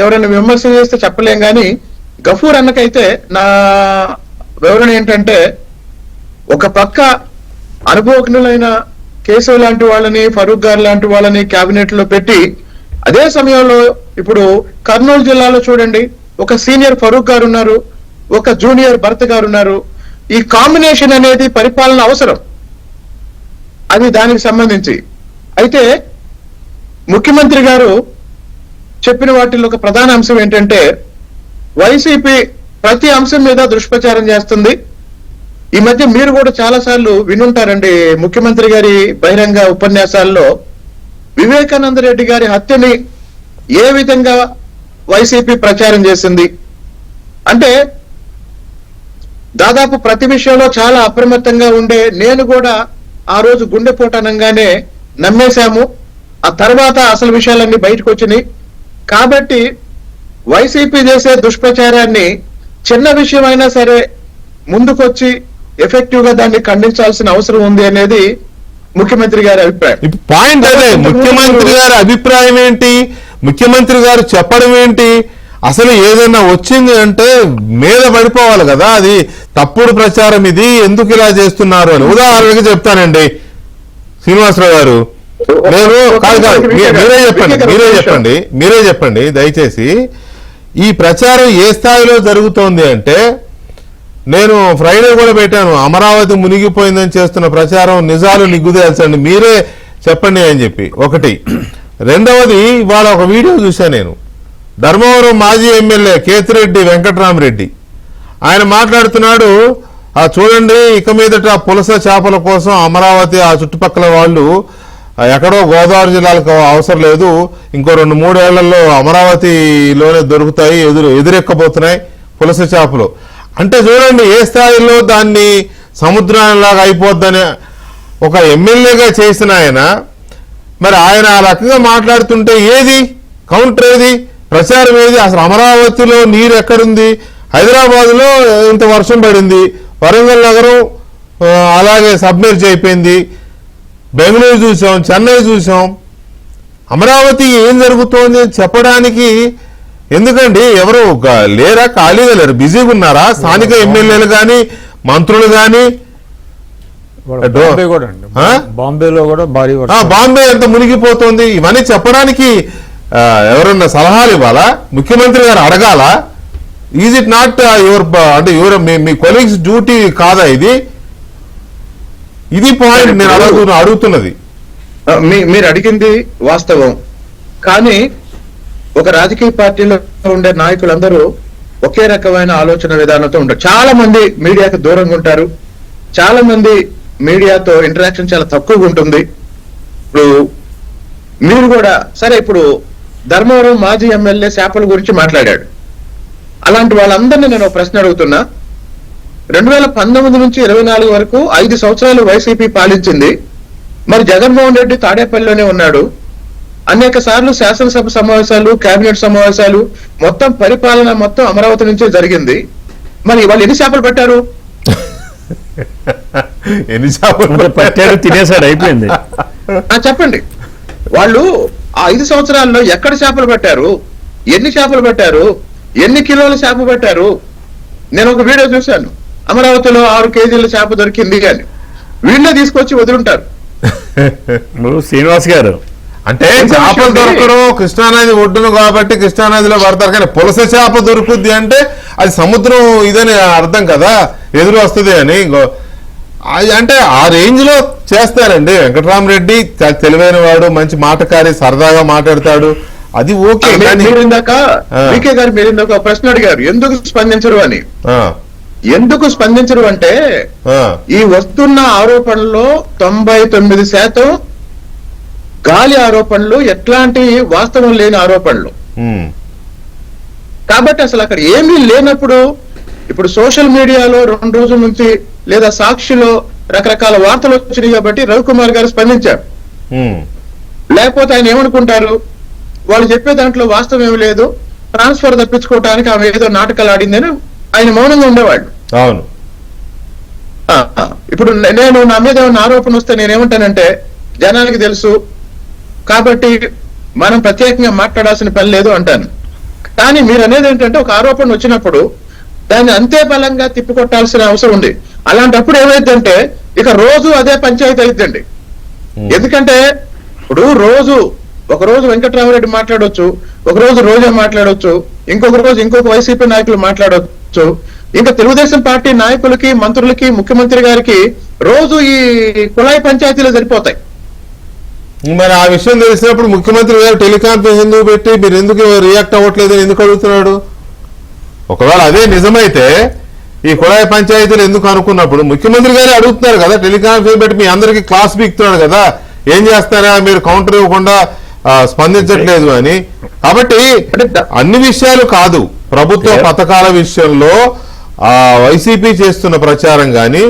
ఎవరైనా విమర్శ చేస్తే చెప్పలేం, కానీ గఫూర్ అన్నకైతే నా వివరణ ఏంటంటే, ఒక పక్క అనుభవజ్ఞులైన కేశవ్ లాంటి వాళ్ళని, ఫరూక్ గారు లాంటి వాళ్ళని క్యాబినెట్ లో పెట్టి, అదే సమయంలో ఇప్పుడు కర్నూలు జిల్లాలో చూడండి, ఒక సీనియర్ ఫరూక్ గారు ఉన్నారు, ఒక జూనియర్ భరత్ గారు ఉన్నారు. ఈ కాంబినేషన్ అనేది పరిపాలన అవసరం, అది దానికి సంబంధించి. అయితే ముఖ్యమంత్రి గారు చెప్పిన వాటిల్లో ఒక ప్రధాన అంశం ఏంటంటే, వైసీపీ ప్రతి అంశం మీద దుష్ప్రచారం చేస్తుంది. ఈ మధ్య మీరు కూడా చాలా సార్లు వినుంటారండి, ముఖ్యమంత్రి గారి బహిరంగ ఉపన్యాసాల్లో వివేకానంద రెడ్డి గారి హత్యని ఏ విధంగా వైసీపీ ప్రచారం చేసింది అంటే, దాదాపు ప్రతి విషయంలో చాలా అప్రమత్తంగా ఉండే నేను కూడా ఆ రోజు గుండెపోటు అనగానే నమ్మేశాము. ఆ తర్వాత అసలు విషయాలన్నీ బయటకు వచ్చినాయి. కాబట్టి వైసీపీ చేసే దుష్ప్రచారాన్ని చిన్న విషయం అయినా సరే ముందుకొచ్చి ఎఫెక్టివ్ గా దాన్ని ఖండించాల్సిన అవసరం ఉంది అనేది ముఖ్యమంత్రి గారి అభిప్రాయం. పాయింట్ అదే, ముఖ్యమంత్రి గారి అభిప్రాయం ఏంటి, ముఖ్యమంత్రి గారు చెప్పడం ఏంటి, అసలు ఏదైనా వచ్చింది అంటే మీద పడిపోవాలి కదా, అది తప్పుడు ప్రచారం, ఇది ఎందుకు ఇలా చేస్తున్నారు అని. ఉదాహరణకి చెప్తానండి శ్రీనివాసరావు గారు, నేను కాదు మీరే చెప్పండి దయచేసి. ఈ ప్రచారం ఏ స్థాయిలో జరుగుతోంది అంటే, నేను ఫ్రైడే కూడా పెట్టాను, అమరావతి మునిగిపోయిందని చేస్తున్న ప్రచారం నిజాలు నిగ్గుదేల్చండి, మీరే చెప్పండి అని చెప్పి. ఒకటి. రెండవది, ఇవాళ ఒక వీడియో చూశాను నేను, ధర్మవరం మాజీ ఎమ్మెల్యే కేతిరెడ్డి వెంకటరామరెడ్డి ఆయన మాట్లాడుతున్నాడు, చూడండి ఇక మీదట పులస చేపల కోసం అమరావతి ఆ చుట్టుపక్కల వాళ్ళు ఎక్కడో గోదావరి జిల్లాలకు అవసరం లేదు, ఇంకో 2-3 ఏళ్లలో అమరావతిలోనే దొరుకుతాయి, ఎదురెక్కబోతున్నాయి పులస చేపలు అంటే. చూడండి ఏ స్థాయిలో దాన్ని సముద్రంలాగా అయిపోద్దని ఒక ఎమ్మెల్యేగా చేసిన ఆయన, మరి ఆయన ఆ రకంగా మాట్లాడుతుంటే ఏది కౌంటర్, ఏది ప్రచారం, ఏది అసలు? అమరావతిలో నీరు ఎక్కడుంది? హైదరాబాద్లో ఇంత వర్షం పడింది, వరంగల్ నగరం అలాగే సబ్మెర్జ్ అయిపోయింది, బెంగళూరు చూసాం, చెన్నై చూసాం, అమరావతి ఏం జరుగుతోంది చెప్పడానికి ఎందుకండి ఎవరు లేరా? ఖాళీగా లేరు, బిజీగా ఉన్నారా స్థానిక ఎమ్మెల్యేలు కానీ మంత్రులు కానీ? బాంబేలో కూడా భారీ బాంబే ఎంత మునిగిపోతుంది, ఇవన్నీ చెప్పడానికి ఎవరన్నా సలహాలు ఇవ్వాలా? ముఖ్యమంత్రి గారు అడగాల? ఈజ్ ఇట్ నాట్ యువర్ అంటే యువర్ మీ కొలీగ్స్ డ్యూటీ కాదా ఇది? ఇది పాయింట్ నేను అడుగుతున్నది. మీరు అడిగింది వాస్తవం, కానీ ఒక రాజకీయ పార్టీలో ఉండే నాయకులందరూ ఒకే రకమైన ఆలోచన విధానంతో ఉంటారు. చాలా మంది మీడియాకు దూరంగా ఉంటారు, చాలా మంది మీడియాతో ఇంటరాక్షన్ చాలా తక్కువగా ఉంటుంది. ఇప్పుడు మీరు కూడా సరే, ఇప్పుడు ధర్మవరం మాజీ ఎమ్మెల్యే చేపల గురించి మాట్లాడాడు. అలాంటి వాళ్ళందరినీ నేను ఒక ప్రశ్న అడుగుతున్నా. 2019 నుంచి 24 వరకు 5 సంవత్సరాలు వైసీపీ పాలించింది. మరి జగన్మోహన్ రెడ్డి తాడేపల్లిలోనే ఉన్నాడు. అనేక సార్లు శాసనసభ సమావేశాలు, కేబినెట్ సమావేశాలు, మొత్తం పరిపాలన మొత్తం అమరావతి నుంచే జరిగింది. మరి వాళ్ళు ఎన్ని చేపలు పెట్టారు? ఎన్ని చేపలు పెట్టారు? తినేసాడు, అయిపోయింది. చెప్పండి, వాళ్ళు ఆ 5 సంవత్సరాల్లో ఎక్కడ చేపలు పెట్టారు, ఎన్ని చేపలు పెట్టారు, ఎన్ని కిలోల చేప పెట్టారు? నేను ఒక వీడియో చూశాను, అమరావతిలో 6 కేజీల చేప దొరికింది అని. వీళ్ళే తీసుకొచ్చి వదులుంటారు. శ్రీనివాస్ గారు అంటే చేపలు దొరకడం కృష్ణానది ఒడ్డును కాబట్టి కృష్ణానదిలో పడతారు, కానీ పులస చేప దొరుకుద్ది అంటే అది సముద్రం ఇదని అర్థం కదా, ఎదురు వస్తుంది అని. అంటే ఆ రేంజ్ లో చేస్తారండి. వెంకటరామరెడ్డి తెలివైన వాడు, మంచి మాటకారి, సరదాగా మాట్లాడతాడు, అది ఓకే. కానీ మీరు ఇందాక వికే గారు మీరు ఇందాక ఒక ప్రశ్న అడిగారు, ఎందుకు స్పందించరు అని. ఎందుకు స్పందించరు అంటే ఈ వస్తున్న ఆరోపణల్లో 99% గాలి ఆరోపణలు, ఎట్లాంటి వాస్తవం లేని ఆరోపణలు. కాబట్టి అసలు అక్కడ ఏమీ లేనప్పుడు ఇప్పుడు సోషల్ మీడియాలో 2 రోజుల నుంచి లేదా సాక్షిలో రకరకాల వార్తలు వచ్చినాయి కాబట్టి రవికుమార్ గారు స్పందించారు. లేకపోతే ఆయన ఏమనుకుంటారు, వాళ్ళు చెప్పే దాంట్లో వాస్తవం ఏమి లేదు, ట్రాన్స్ఫర్ తప్పించుకోవడానికి ఆమె ఏదో నాటకాలు ఆడిందని ఆయన మౌనంగా ఉండేవాళ్ళు. అవును. ఇప్పుడు నేను నా మీద ఏమైనా ఆరోపణ వస్తే నేనేమంటానంటే జనానికి తెలుసు కాబట్టి మనం ప్రత్యేకంగా మాట్లాడాల్సిన పని లేదు అంటాను. కానీ మీరు అనేది ఏంటంటే ఒక ఆరోపణ వచ్చినప్పుడు దాన్ని అంతే బలంగా తిప్పికొట్టాల్సిన అవసరం ఉంది. అలాంటప్పుడు ఏమైందంటే ఇక రోజు అదే పంచాయతీ అయిద్దండి. ఎందుకంటే ఇప్పుడు ఒక రోజు వెంకట్రామరెడ్డి మాట్లాడొచ్చు, ఒక రోజు రోజా మాట్లాడొచ్చు, ఇంకొక రోజు ఇంకొక వైసీపీ నాయకులు మాట్లాడొచ్చు, ఇంకా తెలుగుదేశం పార్టీ నాయకులకి, మంత్రులకి, ముఖ్యమంత్రి గారికి రోజు ఈ కుళాయి పంచాయతీలు సరిపోతాయి. మరి ఆ విషయం తెలిసినప్పుడు ముఖ్యమంత్రి గారు టెలికాన్ఫరెన్స్ ఎందుకు పెట్టి మీరు ఎందుకు రియాక్ట్ అవ్వట్లేదు ఎందుకు అడుగుతున్నాడు? ఒకవేళ అదే నిజమైతే ఈ కుళాయి పంచాయతీలు ఎందుకు అనుకున్నప్పుడు ముఖ్యమంత్రి గారే అడుగుతున్నారు కదా, టెలికాన్ఫరెన్స్ పెట్టి మీ అందరికి క్లాస్ బీక్తున్నాడు కదా, ఏం చేస్తారా మీరు కౌంటర్ ఇవ్వకుండా స్పందించట్లేదు అని. కాబట్టి అన్ని విషయాలు కాదు, ప్రభుత్వ పథకాల విషయంలో వైసీపీ చేస్తున్న ప్రచారం కానీ,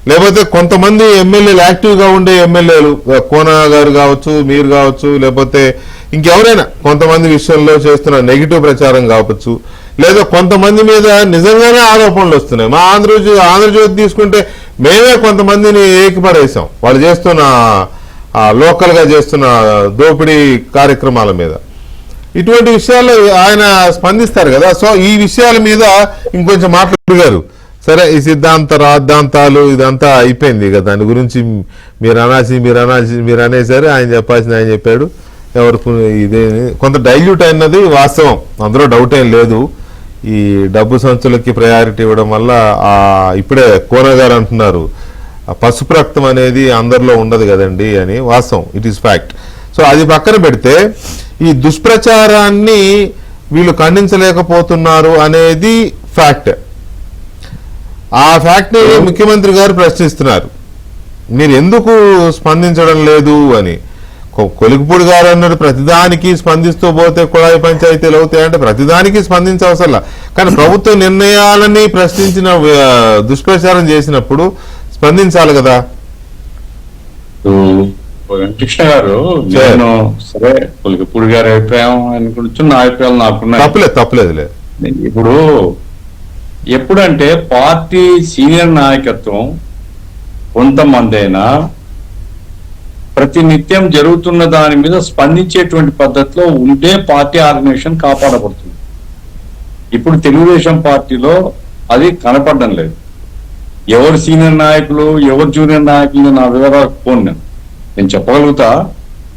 లేకపోతే కొంతమంది ఎమ్మెల్యేలు యాక్టివ్ గా ఉండే ఎమ్మెల్యేలు, కోన గారు కావచ్చు, మీరు కావచ్చు, లేకపోతే ఇంకెవరైనా కొంతమంది విషయంలో చేస్తున్న నెగిటివ్ ప్రచారం కావచ్చు, లేదా కొంతమంది మీద నిజంగానే ఆరోపణలు వస్తున్నాయి. మా ఆంధ్రజ్యోతి తీసుకుంటే మేమే కొంతమందిని ఏకిపడేసాం వాళ్ళు చేస్తున్న లోకల్ గా చేస్తున్న దోపిడీ కార్యక్రమాల మీద. ఇటువంటి విషయాల్లో ఆయన స్పందిస్తారు కదా. సో ఈ విషయాల మీద ఇంకొంచెం మాట్లాడారు. సరే, ఈ రాద్ధాంతాలు ఇదంతా అయిపోయింది కదా, దాని గురించి మీరు అనేసరి ఆయన చెప్పాల్సింది ఆయన చెప్పాడు. ఎవరికి ఇదే కొంత డైల్యూట్ అయినది వాస్తవం, అందులో డౌట్ ఏం లేదు. ఈ డబ్బు సంచులకి ప్రయారిటీ ఇవ్వడం వల్ల ఇప్పుడే కోన గారు అంటున్నారు పసుపు రక్తం అనేది అందరిలో ఉండదు కదండి అని. వాస్తవం, ఇట్ ఈస్ ఫ్యాక్ట్. సో అది పక్కన పెడితే ఈ దుష్ప్రచారాన్ని వీళ్ళు ఖండించలేకపోతున్నారు అనేది ఫ్యాక్ట్. ఆ ఫ్యాక్ట్ ని ముఖ్యమంత్రి గారు ప్రశ్నిస్తున్నారు, మీరు ఎందుకు స్పందించడం లేదు అని. కొలిగిపూడి గారు అన్నాడు ప్రతిదానికి స్పందిస్తూ పోతే కుళాయి పంచాయతీలు అవుతాయంటే ప్రతిదానికి స్పందించవసరం. కానీ ప్రభుత్వ నిర్ణయాలని ప్రశ్నించిన దుష్ప్రచారం చేసినప్పుడు స్పందించాలి కదా. వెంకటకృష్ణ గారు, నేను సరే కొలిగిపూడి గారి అభిప్రాయం అనుకుంటూ నా అభిప్రాయాలు నాకున్నాయి, తప్పలేదు. ఇప్పుడు ఎప్పుడంటే పార్టీ సీనియర్ నాయకత్వం కొంతమంది అయినా ప్రతి నిత్యం జరుగుతున్న దాని మీద స్పందించేటువంటి పద్ధతిలో ఉంటే పార్టీ ఆర్గనైజేషన్ కాపాడబడుతుంది. ఇప్పుడు తెలుగుదేశం పార్టీలో అది కనపడడం లేదు. ఎవరు సీనియర్ నాయకులు, ఎవరు జూనియర్ నాయకులు నా వివరాలకు పోను నేను చెప్పగలుగుతా,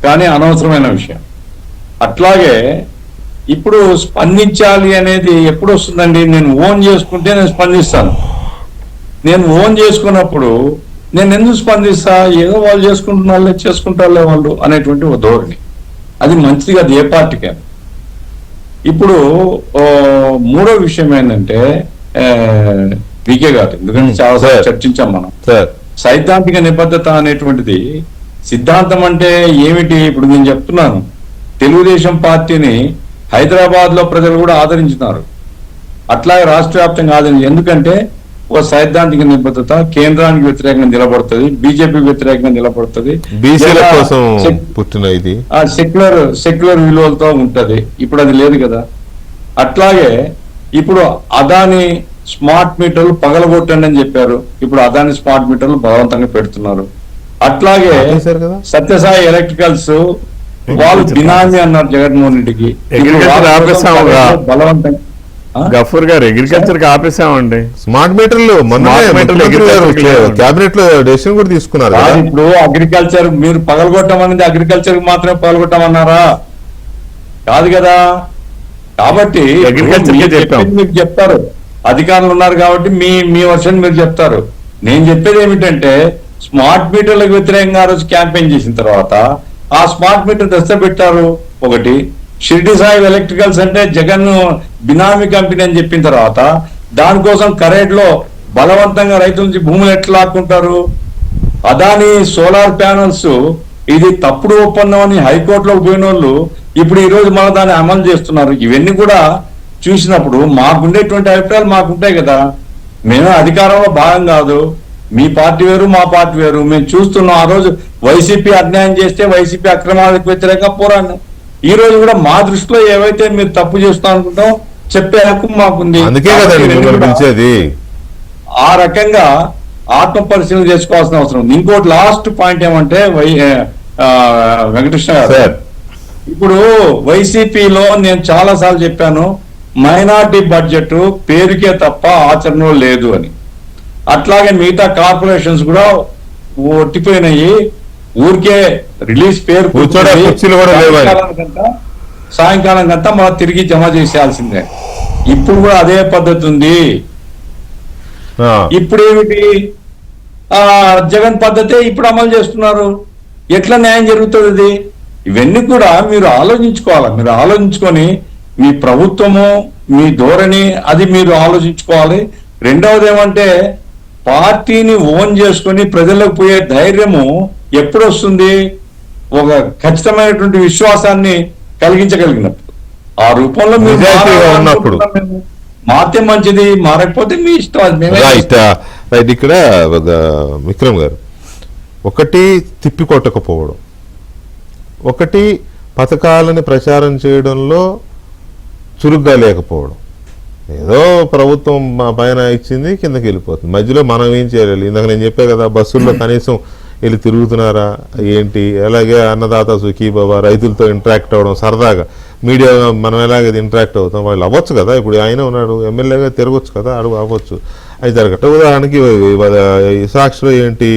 కానీ అనవసరమైన విషయం. అట్లాగే ఇప్పుడు స్పందించాలి అనేది ఎప్పుడు వస్తుందండి, నేను ఓన్ చేసుకుంటే నేను స్పందిస్తాను. నేను ఓన్ చేసుకున్నప్పుడు నేను ఎందుకు స్పందిస్తా, ఏదో వాళ్ళు చేసుకుంటున్నా చేసుకుంటారులే వాళ్ళు అనేటువంటి ఒక ధోరణి, అది మంచిది కాదు ఏ పార్టీకే. ఇప్పుడు మూడో విషయం ఏంటంటే వికే గారు, ఎందుకంటే చాలాసార్లు చర్చించాం మనం, సైద్ధాంతిక నిబద్ధత అనేటువంటిది. సిద్ధాంతం అంటే ఏమిటి? ఇప్పుడు నేను చెప్తున్నాను, తెలుగుదేశం పార్టీని హైదరాబాద్ లో ప్రజలు కూడా ఆదరించున్నారు, అట్లాగే రాష్ట్ర వ్యాప్తంగా ఆదరించారు. ఎందుకంటే ఒక సైద్ధాంతిక నిబద్ధత, కేంద్రానికి వ్యతిరేకంగా నిలబడుతుంది, బీజేపీ వ్యతిరేకంగా నిలబడుతుంది, సెక్యులర్ విలువలతో ఉంటది. ఇప్పుడు అది లేదు కదా. అట్లాగే ఇప్పుడు అదాని స్మార్ట్ మీటర్లు పగలగొట్టండి అని చెప్పారు, ఇప్పుడు అదాని స్మార్ట్ మీటర్లు బలవంతంగా పెడుతున్నారు. అట్లాగే సత్యసాయి ఎలక్ట్రికల్స్ వాళ్ళు బినామీ అన్నారు జగన్మోహన్ రెడ్డికి, బలవంతంగా. గఫూర్ గారు, అగ్రికల్చర్ కి ఆపేసామండి స్మార్ట్ మీటర్లు. క్యాబినెట్ లో డెసిషన్ కూడా తీసుకున్నారు. ఇప్పుడు అగ్రికల్చర్ మీరు పగలగొట్టమనేది అగ్రికల్చర్ కి మాత్రమే పగలగొట్టమన్నారా? కాదు కదా. కాబట్టి మీకు చెప్తారు, అధికారులు ఉన్నారు కాబట్టి మీ వర్షన్ మీరు చెప్తారు. నేను చెప్పేది ఏమిటంటే స్మార్ట్ మీటర్లకు వ్యతిరేకంగా ఆ రోజు క్యాంపెయిన్ చేసిన తర్వాత ఆ స్మార్ట్ మీటర్ దశ పెట్టారు ఒకటి, షిర్డి సాయి ఎలక్ట్రికల్స్ అంటే జగన్ బినామీ కంపెనీ అని చెప్పిన తర్వాత దానికోసం కరేడ్ లో బలవంతంగా రైతుల నుంచి భూములు ఎట్లా లాక్కుంటారు? అదాని సోలార్ ప్యానల్స్ ఇది తప్పుడు ఒప్పందం అని హైకోర్టులోకి పోయిన వాళ్ళు ఇప్పుడు ఈ రోజు మన దాన్ని అమలు చేస్తున్నారు. ఇవన్నీ కూడా చూసినప్పుడు మాకుండేటువంటి అభిప్రాయాలు మాకుంటాయి కదా. మేము అధికారంలో భాగం కాదు, మీ పార్టీ వేరు మా పార్టీ వేరు. మేము చూస్తున్నాం, ఆ రోజు వైసీపీ అన్యాయం చేస్తే వైసీపీ అక్రమాలకు వ్యతిరేకంగా పోరాడినాం. ఈ రోజు కూడా మా దృష్టిలో ఏవైతే మీరు తప్పు చేస్తాం అనుకుంటాం చెప్పే హక్కు మాకుంది. అందుకే కదండి మిమ్మల్ని పిలిచేది. ఆ రకంగా ఆత్మ పరిశీలన చేసుకోవాల్సిన అవసరం ఉంది. ఇంకోటి లాస్ట్ పాయింట్ ఏమంటే వెంకటకృష్ణ గారు, ఇప్పుడు వైసీపీలో నేను చాలా సార్లు చెప్పాను, మైనార్టీ బడ్జెట్ పేరుకే తప్ప ఆచరణలో లేదు అని. అట్లాగే మిగతా కార్పొరేషన్స్ కూడా ఒట్టిపోయినాయి, ఊరికే రిలీజ్ పేరు సాయంకాలం కంతా మనం తిరిగి జమ చేసేయాల్సిందే. ఇప్పుడు కూడా అదే పద్ధతి ఉంది. ఇప్పుడు ఏమిటి, జగన్ పద్ధతే ఇప్పుడు అమలు చేస్తున్నారు. ఎట్లా న్యాయం జరుగుతుంది ఇది? ఇవన్నీ కూడా మీరు ఆలోచించుకోవాలి. మీరు ఆలోచించుకొని మీ ప్రభుత్వము మీ ధోరణి అది మీరు ఆలోచించుకోవాలి. రెండవది ఏమంటే పార్టీని ఓన్ చేసుకొని ప్రజలకు పోయే ధైర్యము ఎప్పుడు వస్తుంది? ఒక ఖచ్చితమైనటువంటి విశ్వాసాన్ని కలిగించగలిగినప్పుడు. ఆ రూపంలో మీరు ఉన్నప్పుడు మాతే మంచిది, మారకపోతే మీ ఇష్టం. రైట్. ఇక్కడ విక్రమ్ గారు, ఒకటి తిప్పికొట్టకపోవడం, ఒకటి పథకాలని ప్రచారం చేయడంలో చురుగ్గా లేకపోవడం. ఏదో ప్రభుత్వం మా పైన ఇచ్చింది కిందకి వెళ్ళిపోతుంది, మధ్యలో మనం ఏం చేయాలి? ఇందాక నేను చెప్పే కదా, బస్సుల్లో కనీసం వెళ్ళి తిరుగుతున్నారా ఏంటి? అలాగే అన్నదాత సుఖీబాబా, రైతులతో ఇంటరాక్ట్ అవ్వడం సరదాగా. మీడియా మనం ఎలాగైతే ఇంటరాక్ట్ అవుతాం, వాళ్ళు అవ్వచ్చు కదా. ఇప్పుడు ఆయన ఉన్నాడు, ఎమ్మెల్యేగా తిరగచ్చు కదా, అడుగు అవ్వచ్చు. అది జరగట. ఉదాహరణకి సాక్షిలో ఏంటి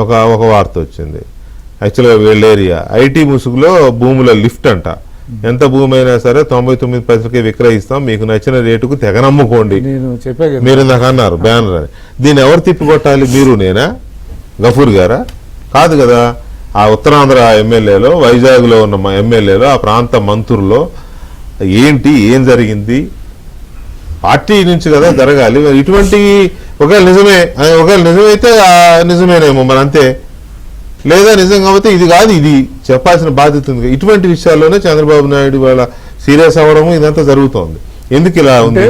ఒక వార్త వచ్చింది. యాక్చువల్గా వీళ్ళ ఏరియా ఐటీ ముసుగులో భూముల లిఫ్ట్ అంట. ఎంత భూమి అయినా సరే 99% విక్రయిస్తాం, మీకు నచ్చిన రేటుకు తెగ నమ్ముకోండి. మీరు ఇందాక అన్నారు బ్యానర్ అని. దీన్ని ఎవరు తిప్పికొట్టాలి? మీరు నేనా? గఫూర్ గారా? కాదు కదా. ఆ ఉత్తరాంధ్ర ఎమ్మెల్యేలో, వైజాగ్లో ఉన్న మా ఎమ్మెల్యేలో, ఆ ప్రాంత మంత్రుల్లో ఏంటి, ఏం జరిగింది? పార్టీ నుంచి కదా జరగాలి. ఇటువంటి ఒకవేళ నిజమైతే నిజమేనేమో మరి, అంతే. లేదా నిజం కాబట్టి ఇది కాదు, ఇది చెప్పాల్సిన బాధ్యత ఉంది. ఇటువంటి విషయాల్లోనే చంద్రబాబు నాయుడు వాళ్ళ సీరియస్ అవ్వడము ఇదంతా జరుగుతోంది. ఎందుకు ఇలా ఉంది?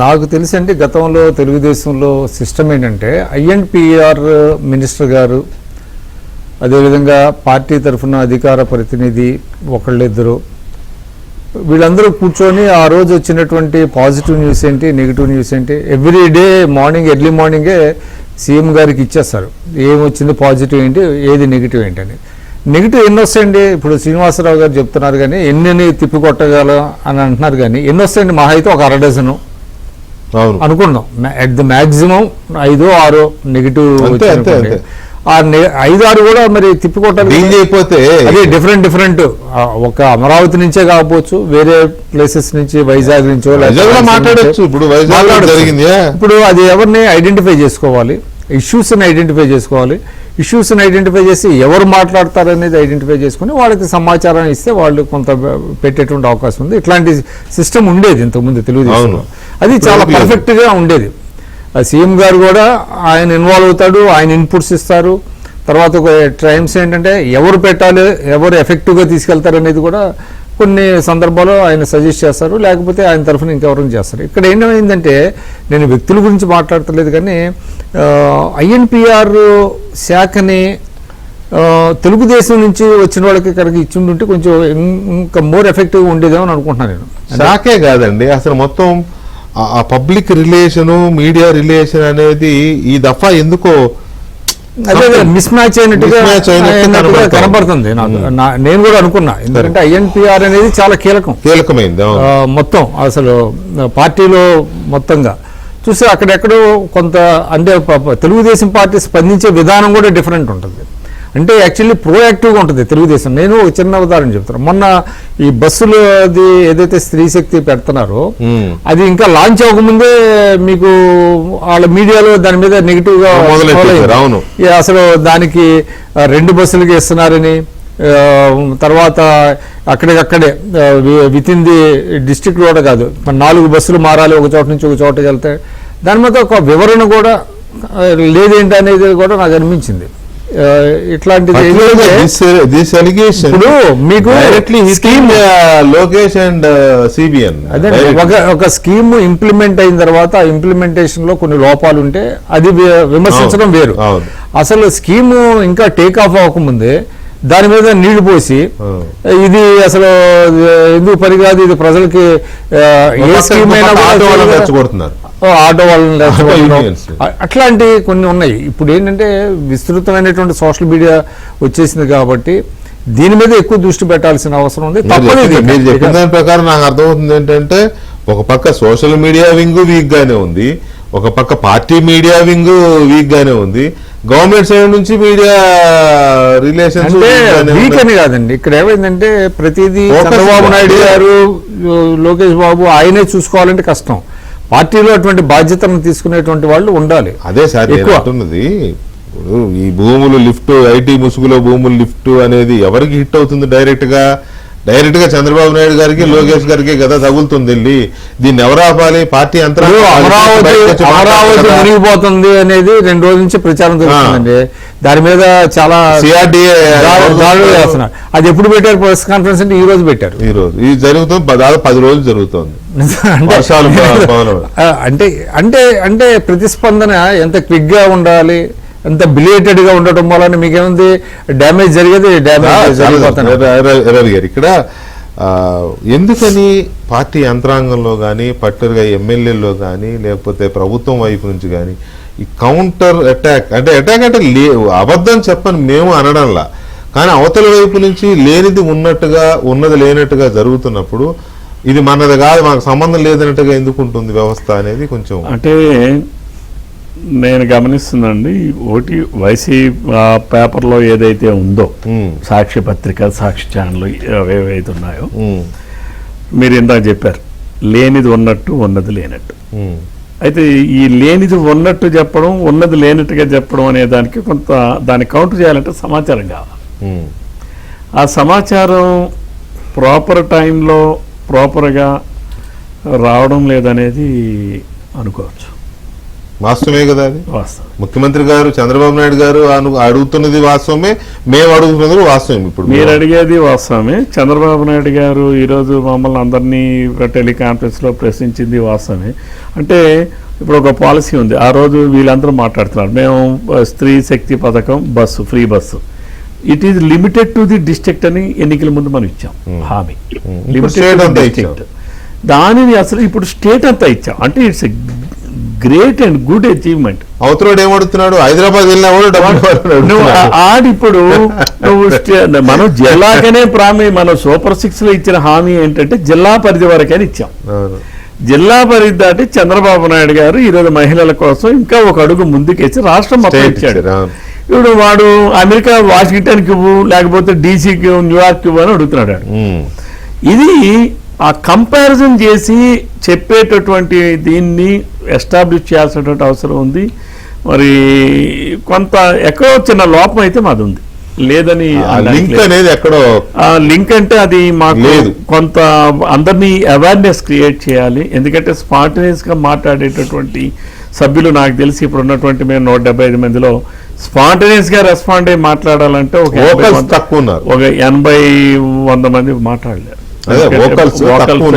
నాకు తెలిసి అంటే గతంలో తెలుగుదేశంలో సిస్టమ్ ఏంటంటే ఐఎన్పిఆర్ మినిస్టర్ గారు, అదేవిధంగా పార్టీ తరఫున అధికార ప్రతినిధి ఒకళ్ళిద్దరు, వీళ్ళందరూ కూర్చొని ఆ రోజు వచ్చినటువంటి పాజిటివ్ న్యూస్ ఏంటి, నెగిటివ్ న్యూస్ ఏంటి, ఎవ్రీ డే మార్నింగ్ ఎర్లీ మార్నింగే సీఎం గారికి ఇచ్చేస్తారు. ఏమొచ్చింది పాజిటివ్ ఏంటి, ఏది నెగిటివ్ ఏంటి అని. నెగిటివ్ ఎన్ని వస్తాయండి? ఇప్పుడు శ్రీనివాసరావు గారు చెప్తున్నారు కానీ ఎన్ని తిప్పికొట్టగలం అని అంటున్నారు, కానీ ఎన్ని వస్తాయండి? మహా అయితే ఒక 1/2 డజను అనుకున్నాం. At the maximum 5-6 negative. 5-6 కూడా మరి తిప్పికొట్టాలి. అదే డిఫరెంట్ ఒక అమరావతి నుంచే కాకపోవచ్చు, వేరే ప్లేసెస్ నుంచి, వైజాగ్ నుంచో మాట్లాడచ్చు. ఇప్పుడు అది ఎవరిని ఐడెంటిఫై చేసుకోవాలి, ఇష్యూస్ని ఐడెంటిఫై చేసుకోవాలి. ఇష్యూస్ని ఐడెంటిఫై చేసి ఎవరు మాట్లాడతారు అనేది ఐడెంటిఫై చేసుకుని వాళ్ళకి సమాచారం ఇస్తే వాళ్ళు కొంత పెట్టేటువంటి అవకాశం ఉంది. ఇట్లాంటి సిస్టమ్ ఉండేది ఇంతకుముందు తెలుగుదేశంలో, అది చాలా పర్ఫెక్ట్గా ఉండేది. సీఎం గారు కూడా ఆయన ఇన్వాల్వ్ అవుతాడు, ఆయన ఇన్పుట్స్ ఇస్తారు. తర్వాత ఒక టైమ్స్ ఏంటంటే ఎవరు పెట్టాలి, ఎవరు ఎఫెక్టివ్గా తీసుకెళ్తారు అనేది కూడా కొన్ని సందర్భాల్లో ఆయన సజెస్ట్ చేస్తారు, లేకపోతే ఆయన తరఫున ఇంకెవరైనా చేస్తారు. ఇక్కడ ఏమైందంటే నేను వ్యక్తుల గురించి మాట్లాడతలేదు, కానీ ఐఎన్పిఆర్ శాఖని తెలుగుదేశం నుంచి వచ్చిన వాళ్ళకి ఇక్కడికి ఇచ్చిండుంటే కొంచెం ఇంకా మోర్ ఎఫెక్టివ్గా ఉండేదేమో అని అనుకుంటున్నాను నేను. శాఖే కాదండి, అసలు మొత్తం ఆ పబ్లిక్ రిలేషను, మీడియా రిలేషన్ అనేది ఈ దఫా ఎందుకో అదే మిస్ మ్యాచ్ అయినట్టుగా కనబడుతుంది నాకు. నేను కూడా అనుకున్నా, ఎందుకంటే ఐఎన్పిఆర్ అనేది చాలా కీలకమైంది మొత్తం అసలు పార్టీలో మొత్తంగా చూస్తే అక్కడెక్కడో కొంత అంటే తెలుగుదేశం పార్టీ స్పందించే విధానం కూడా డిఫరెంట్ ఉంటుంది. అంటే యాక్చువల్లీ ప్రోయాక్టివ్గా ఉంటుంది తెలుగుదేశం. నేను ఒక చిన్న ఉదాహరణ చెప్తాను. మొన్న ఈ బస్సులు అది ఏదైతే స్త్రీ శక్తి పెడుతున్నారో అది ఇంకా లాంచ్ అవ్వకముందే మీకు వాళ్ళ మీడియాలో దాని మీద నెగిటివ్గా అసలు దానికి 2 బస్సులకి ఇస్తున్నారని, తర్వాత అక్కడికక్కడే విత్ ఇన్ ది డిస్ట్రిక్ట్ కూడా కాదు, 4 బస్సులు మారాలి ఒక చోట నుంచి ఒక చోటకి వెళ్తే, దాని మీద ఒక వివరణ కూడా లేదేంటి అనేది కూడా నాకు అనిపించింది. ఇట్లాంటిది ఇప్పుడు మీకు స్కీమ్ లోకేష్ అండ్ సిబిఎన్ అదే ఒక స్కీమ్ ఇంప్లిమెంట్ అయిన తర్వాత ఇంప్లిమెంటేషన్ లో కొన్ని లోపాలు ఉంటే అది విమర్శించడం వేరు. అసలు స్కీమ్ ఇంకా టేక్ ఆఫ్ అవ్వకముందే దాని మీద నీళ్లు పోసి ఇది అసలు ఎందుకు పనికాదు, ఇది ప్రజలకి ఏ స్కీమ్ అయినా ఆటో వాళ్ళని అట్లాంటి కొన్ని ఉన్నాయి. ఇప్పుడు ఏంటంటే విస్తృతమైనటువంటి సోషల్ మీడియా వచ్చేసింది కాబట్టి దీని మీద ఎక్కువ దృష్టి పెట్టాల్సిన అవసరం ఉంది. మీరు చెప్పిన దాని ప్రకారం నాకు అర్థమవుతుంది ఏంటంటే, ఒక పక్క సోషల్ మీడియా వింగ్ వీక్ గానే ఉంది, ఒక పక్క పార్టీ మీడియా వింగ్ వీక్ గానే ఉంది, గవర్నమెంట్ సైడ్ నుంచి మీడియా రిలేషన్స్ వీక్ అని కాదండి. ఇక్కడ ఏమైందంటే ప్రతిదీ చంద్రబాబు నాయుడు గారు, లోకేష్ బాబు ఆయనే చూసుకోవాలంటే కష్టం. పార్టీలో అటువంటి బాధ్యతను తీసుకునేటువంటి వాళ్ళు ఉండాలి. అదే సార్ అంటున్నది. ఇప్పుడు ఈ భూములు లిఫ్ట్, ఐటీ ముసుగులో భూములు లిఫ్ట్ అనేది ఎవరికి హిట్ అవుతుంది? డైరెక్ట్ గా చంద్రబాబు నాయుడు గారికి, లోకేష్ గారికి కదా తగులుతుంది. వెళ్ళి దీన్ని ఎవరు ఆపాలి? పార్టీ యంత్రాంగం. అమరావతి మునిగిపోతుంది అనేది 2 రోజుల నుంచి ప్రచారం జరుగుతుందండి. దాని మీద చాలా దాడులు చేస్తున్నారు. అది ఎప్పుడు పెట్టారు ప్రెస్ కాన్ఫరెన్స్ అంటే ఈ రోజు పెట్టారు. ఈ రోజు ఇది జరుగుతుంది, దాదాపు 10 రోజులు జరుగుతుంది. అంటే ప్రతిస్పందన ఎంత క్విక్ గా ఉండాలి, ఎంత బిలేటెడ్ గా ఉండటం వల్ల మీకేముంది డ్యామేజ్ జరిగేది గారు ఇక్కడ ఎందుకని పార్టీ యంత్రాంగంలో కానీ, పర్టికులర్గా ఎమ్మెల్యేల్లో కానీ, లేకపోతే ప్రభుత్వం వైపు నుంచి కానీ ఈ కౌంటర్ అటాక్ అంటే అబద్ధం చెప్పని మేము అనడంలా, కానీ అవతల వైపు నుంచి లేనిది ఉన్నట్టుగా, ఉన్నది లేనట్టుగా జరుగుతున్నప్పుడు ఇది మనది కాదు, మాకు సంబంధం లేదన్నట్టుగా ఎందుకు ఉంటుంది వ్యవస్థ అనేది కొంచెం అంటే నేను గమనిస్తున్నాండి. ఒకటి వైసీ పేపర్లో ఏదైతే ఉందో, సాక్షి పత్రిక, సాక్షి ఛానల్ ఏవైతే ఉన్నాయో, మీరు ఇందాక చెప్పారు లేనిది ఉన్నట్టు, ఉన్నది లేనట్టు. అయితే ఈ లేనిది ఉన్నట్టు చెప్పడం, ఉన్నది లేనట్టుగా చెప్పడం అనే దానికి కొంత దాన్ని కౌంటర్ చేయాలంటే సమాచారం కావాలి. ఆ సమాచారం ప్రాపర్ టైంలో ప్రాపర్గా రావడం లేదనేది అనుకోవచ్చు. వాస్తవమే కదా అది. ముఖ్యమంత్రి గారు చంద్రబాబు నాయుడు గారు అడుగుతున్నది వాస్తవమే, మేము అడుగుతున్నది వాస్తవం. ఇప్పుడు మీరు అడిగేది వాస్తవమే. చంద్రబాబు నాయుడు గారు ఈరోజు మమ్మల్ని అందరినీ టెలికాన్ఫరెన్స్ లో ప్రశ్నించింది వాస్తవమే. అంటే ఇప్పుడు ఒక పాలసీ ఉంది. ఆ రోజు వీళ్ళందరూ మాట్లాడుతున్నారు, మేము స్త్రీ శక్తి పథకం, bus, free bus, it is limited to the district అని ఎన్నికల ముందు మనం ఇచ్చాం హామీ. డిస్ట్రిక్ట్ దానిని అసలు ఇప్పుడు స్టేట్ అంతా ఇచ్చాం. అంటే it's great and good achievement. అవతల ఏమడుతున్నాడు, హైదరాబాద్ వెళ్ళినా ఇప్పుడు నువ్వు మనం జిల్లాకనే మనం సూపర్ 6 లో ఇచ్చిన హామీ ఏంటంటే జిల్లా పరిధి వరకని ఇచ్చాం. జిల్లా పరిధి దాటి చంద్రబాబు నాయుడు గారు ఈరోజు మహిళల కోసం ఇంకా ఒక అడుగు ముందుకేసి రాష్ట్రం మొత్తం ఇచ్చాడు. ఇప్పుడు వాడు అమెరికా వాషింగ్టన్కి ఇవ్వు, లేకపోతే డీసీకి, న్యూయార్క్ ఇవ్వు అని అడుగుతున్నాడు. ఇది ఆ కంపారిజన్ చేసి చెప్పేటటువంటి దీన్ని ఎస్టాబ్లిష్ చేయాల్సినటువంటి అవసరం ఉంది. మరి కొంత ఎక్కడో చిన్న లోపం అయితే మాది ఉంది, లేదని లింక్ అనేది ఎక్కడో లింక్ అంటే అది మాకు కొంత అందరినీ అవేర్నెస్ క్రియేట్ చేయాలి. ఎందుకంటే స్పాంటేనియస్ గా మాట్లాడేటటువంటి సభ్యులు నాకు తెలిసి ఇప్పుడు ఉన్నటువంటి మేము 175 మందిలో స్పాంటేనియస్ గా రెస్పాండ్ అయ్యి మాట్లాడాలంటే ఒక 80-100 మంది మాట్లాడలేరు.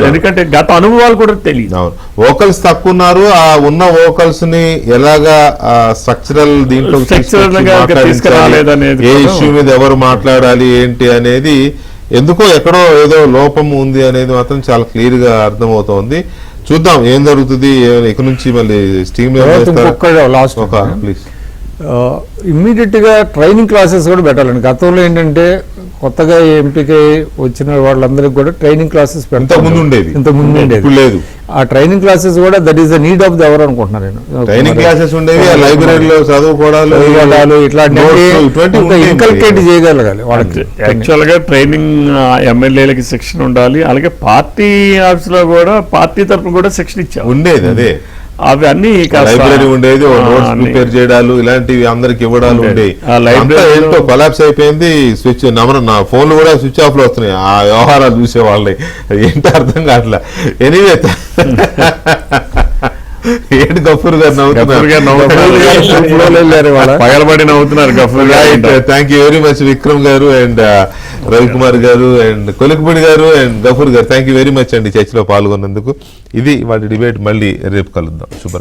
ఎందుకంటే గత అనుభవాలు కూడా తెలియదు. వోకల్స్ తక్కువ ఉన్నారు. ఆ ఉన్న వోకల్స్ ని ఎలాగా స్ట్రక్చరల్ దీంట్లో తీసుకురాలేదనేది, ఏ ఇష్యూ మీద ఎవరు మాట్లాడాలి ఏంటి అనేది ఎందుకో ఎక్కడో ఏదో లోపం ఉంది అనేది మాత్రం చాలా క్లియర్ గా అర్థమవుతోంది. చూద్దాం ఏం జరుగుతుంది. ఇక నుంచి మళ్ళీ స్టీమ్ ప్లీజ్ ఇమ్మీడియట్ గా ట్రైనింగ్ క్లాసెస్ కూడా పెట్టాలండి. గతంలో ఏంటంటే కొత్తగా ఎంపిక వచ్చిన వాళ్ళందరికీ కూడా ట్రైనింగ్ క్లాసెస్ ఇంతకుముందు ఉండేది. ఆ ట్రైనింగ్ క్లాసెస్ కూడా that is the need of the hour అనుకుంటున్నాను నేను. ట్రైనింగ్ క్లాసెస్ ఉండేవి, లైబ్రరీలో చదువుకోవడాలు ఇట్లాంటి ఇన్కల్కేట్ చేయగలగాలి వాళ్ళకి. యాక్చువల్ గా ట్రైనింగ్ ఎమ్మెల్యేలకి శిక్షణ ఉండాలి. అలాగే పార్టీ ఆఫీస్ లో కూడా పార్టీ తరఫున కూడా శిక్షణ ఇచ్చారు ఉండేది. అదే అవి అన్ని లైబ్రరీ ఉండేది, నోట్స్ ప్రిపేర్ చేయడాలు ఇలాంటివి అందరికి ఇవ్వడాలు ఉండేవి. ఆ లైబ్రరీలో- అంతా ఏంటో కొలాప్స్ అయిపోయింది. స్విచ్ నా ఫోన్లు కూడా స్విచ్ ఆఫ్ లో వస్తున్నాయి ఆ వ్యవహారాలు చూసే వాళ్ళని. ఏంటో అర్థం కావట్లే. ఎనీవే ఏంటి గఫూర్ గారు పగలబడి నవ్వుతున్నారు గఫూర్ గారు. Thank you very much Vikram గారు అండ్ రవికుమార్ గారు అండ్ కొలికపూడి గారు అండ్ గఫూర్ గారు. థ్యాంక్ యూ వెరీ మచ్ అండి చర్చలో పాల్గొన్నందుకు. ఇది వాటి డిబేట్. మళ్ళీ రేపు కలుద్దాం. శుభ్ర.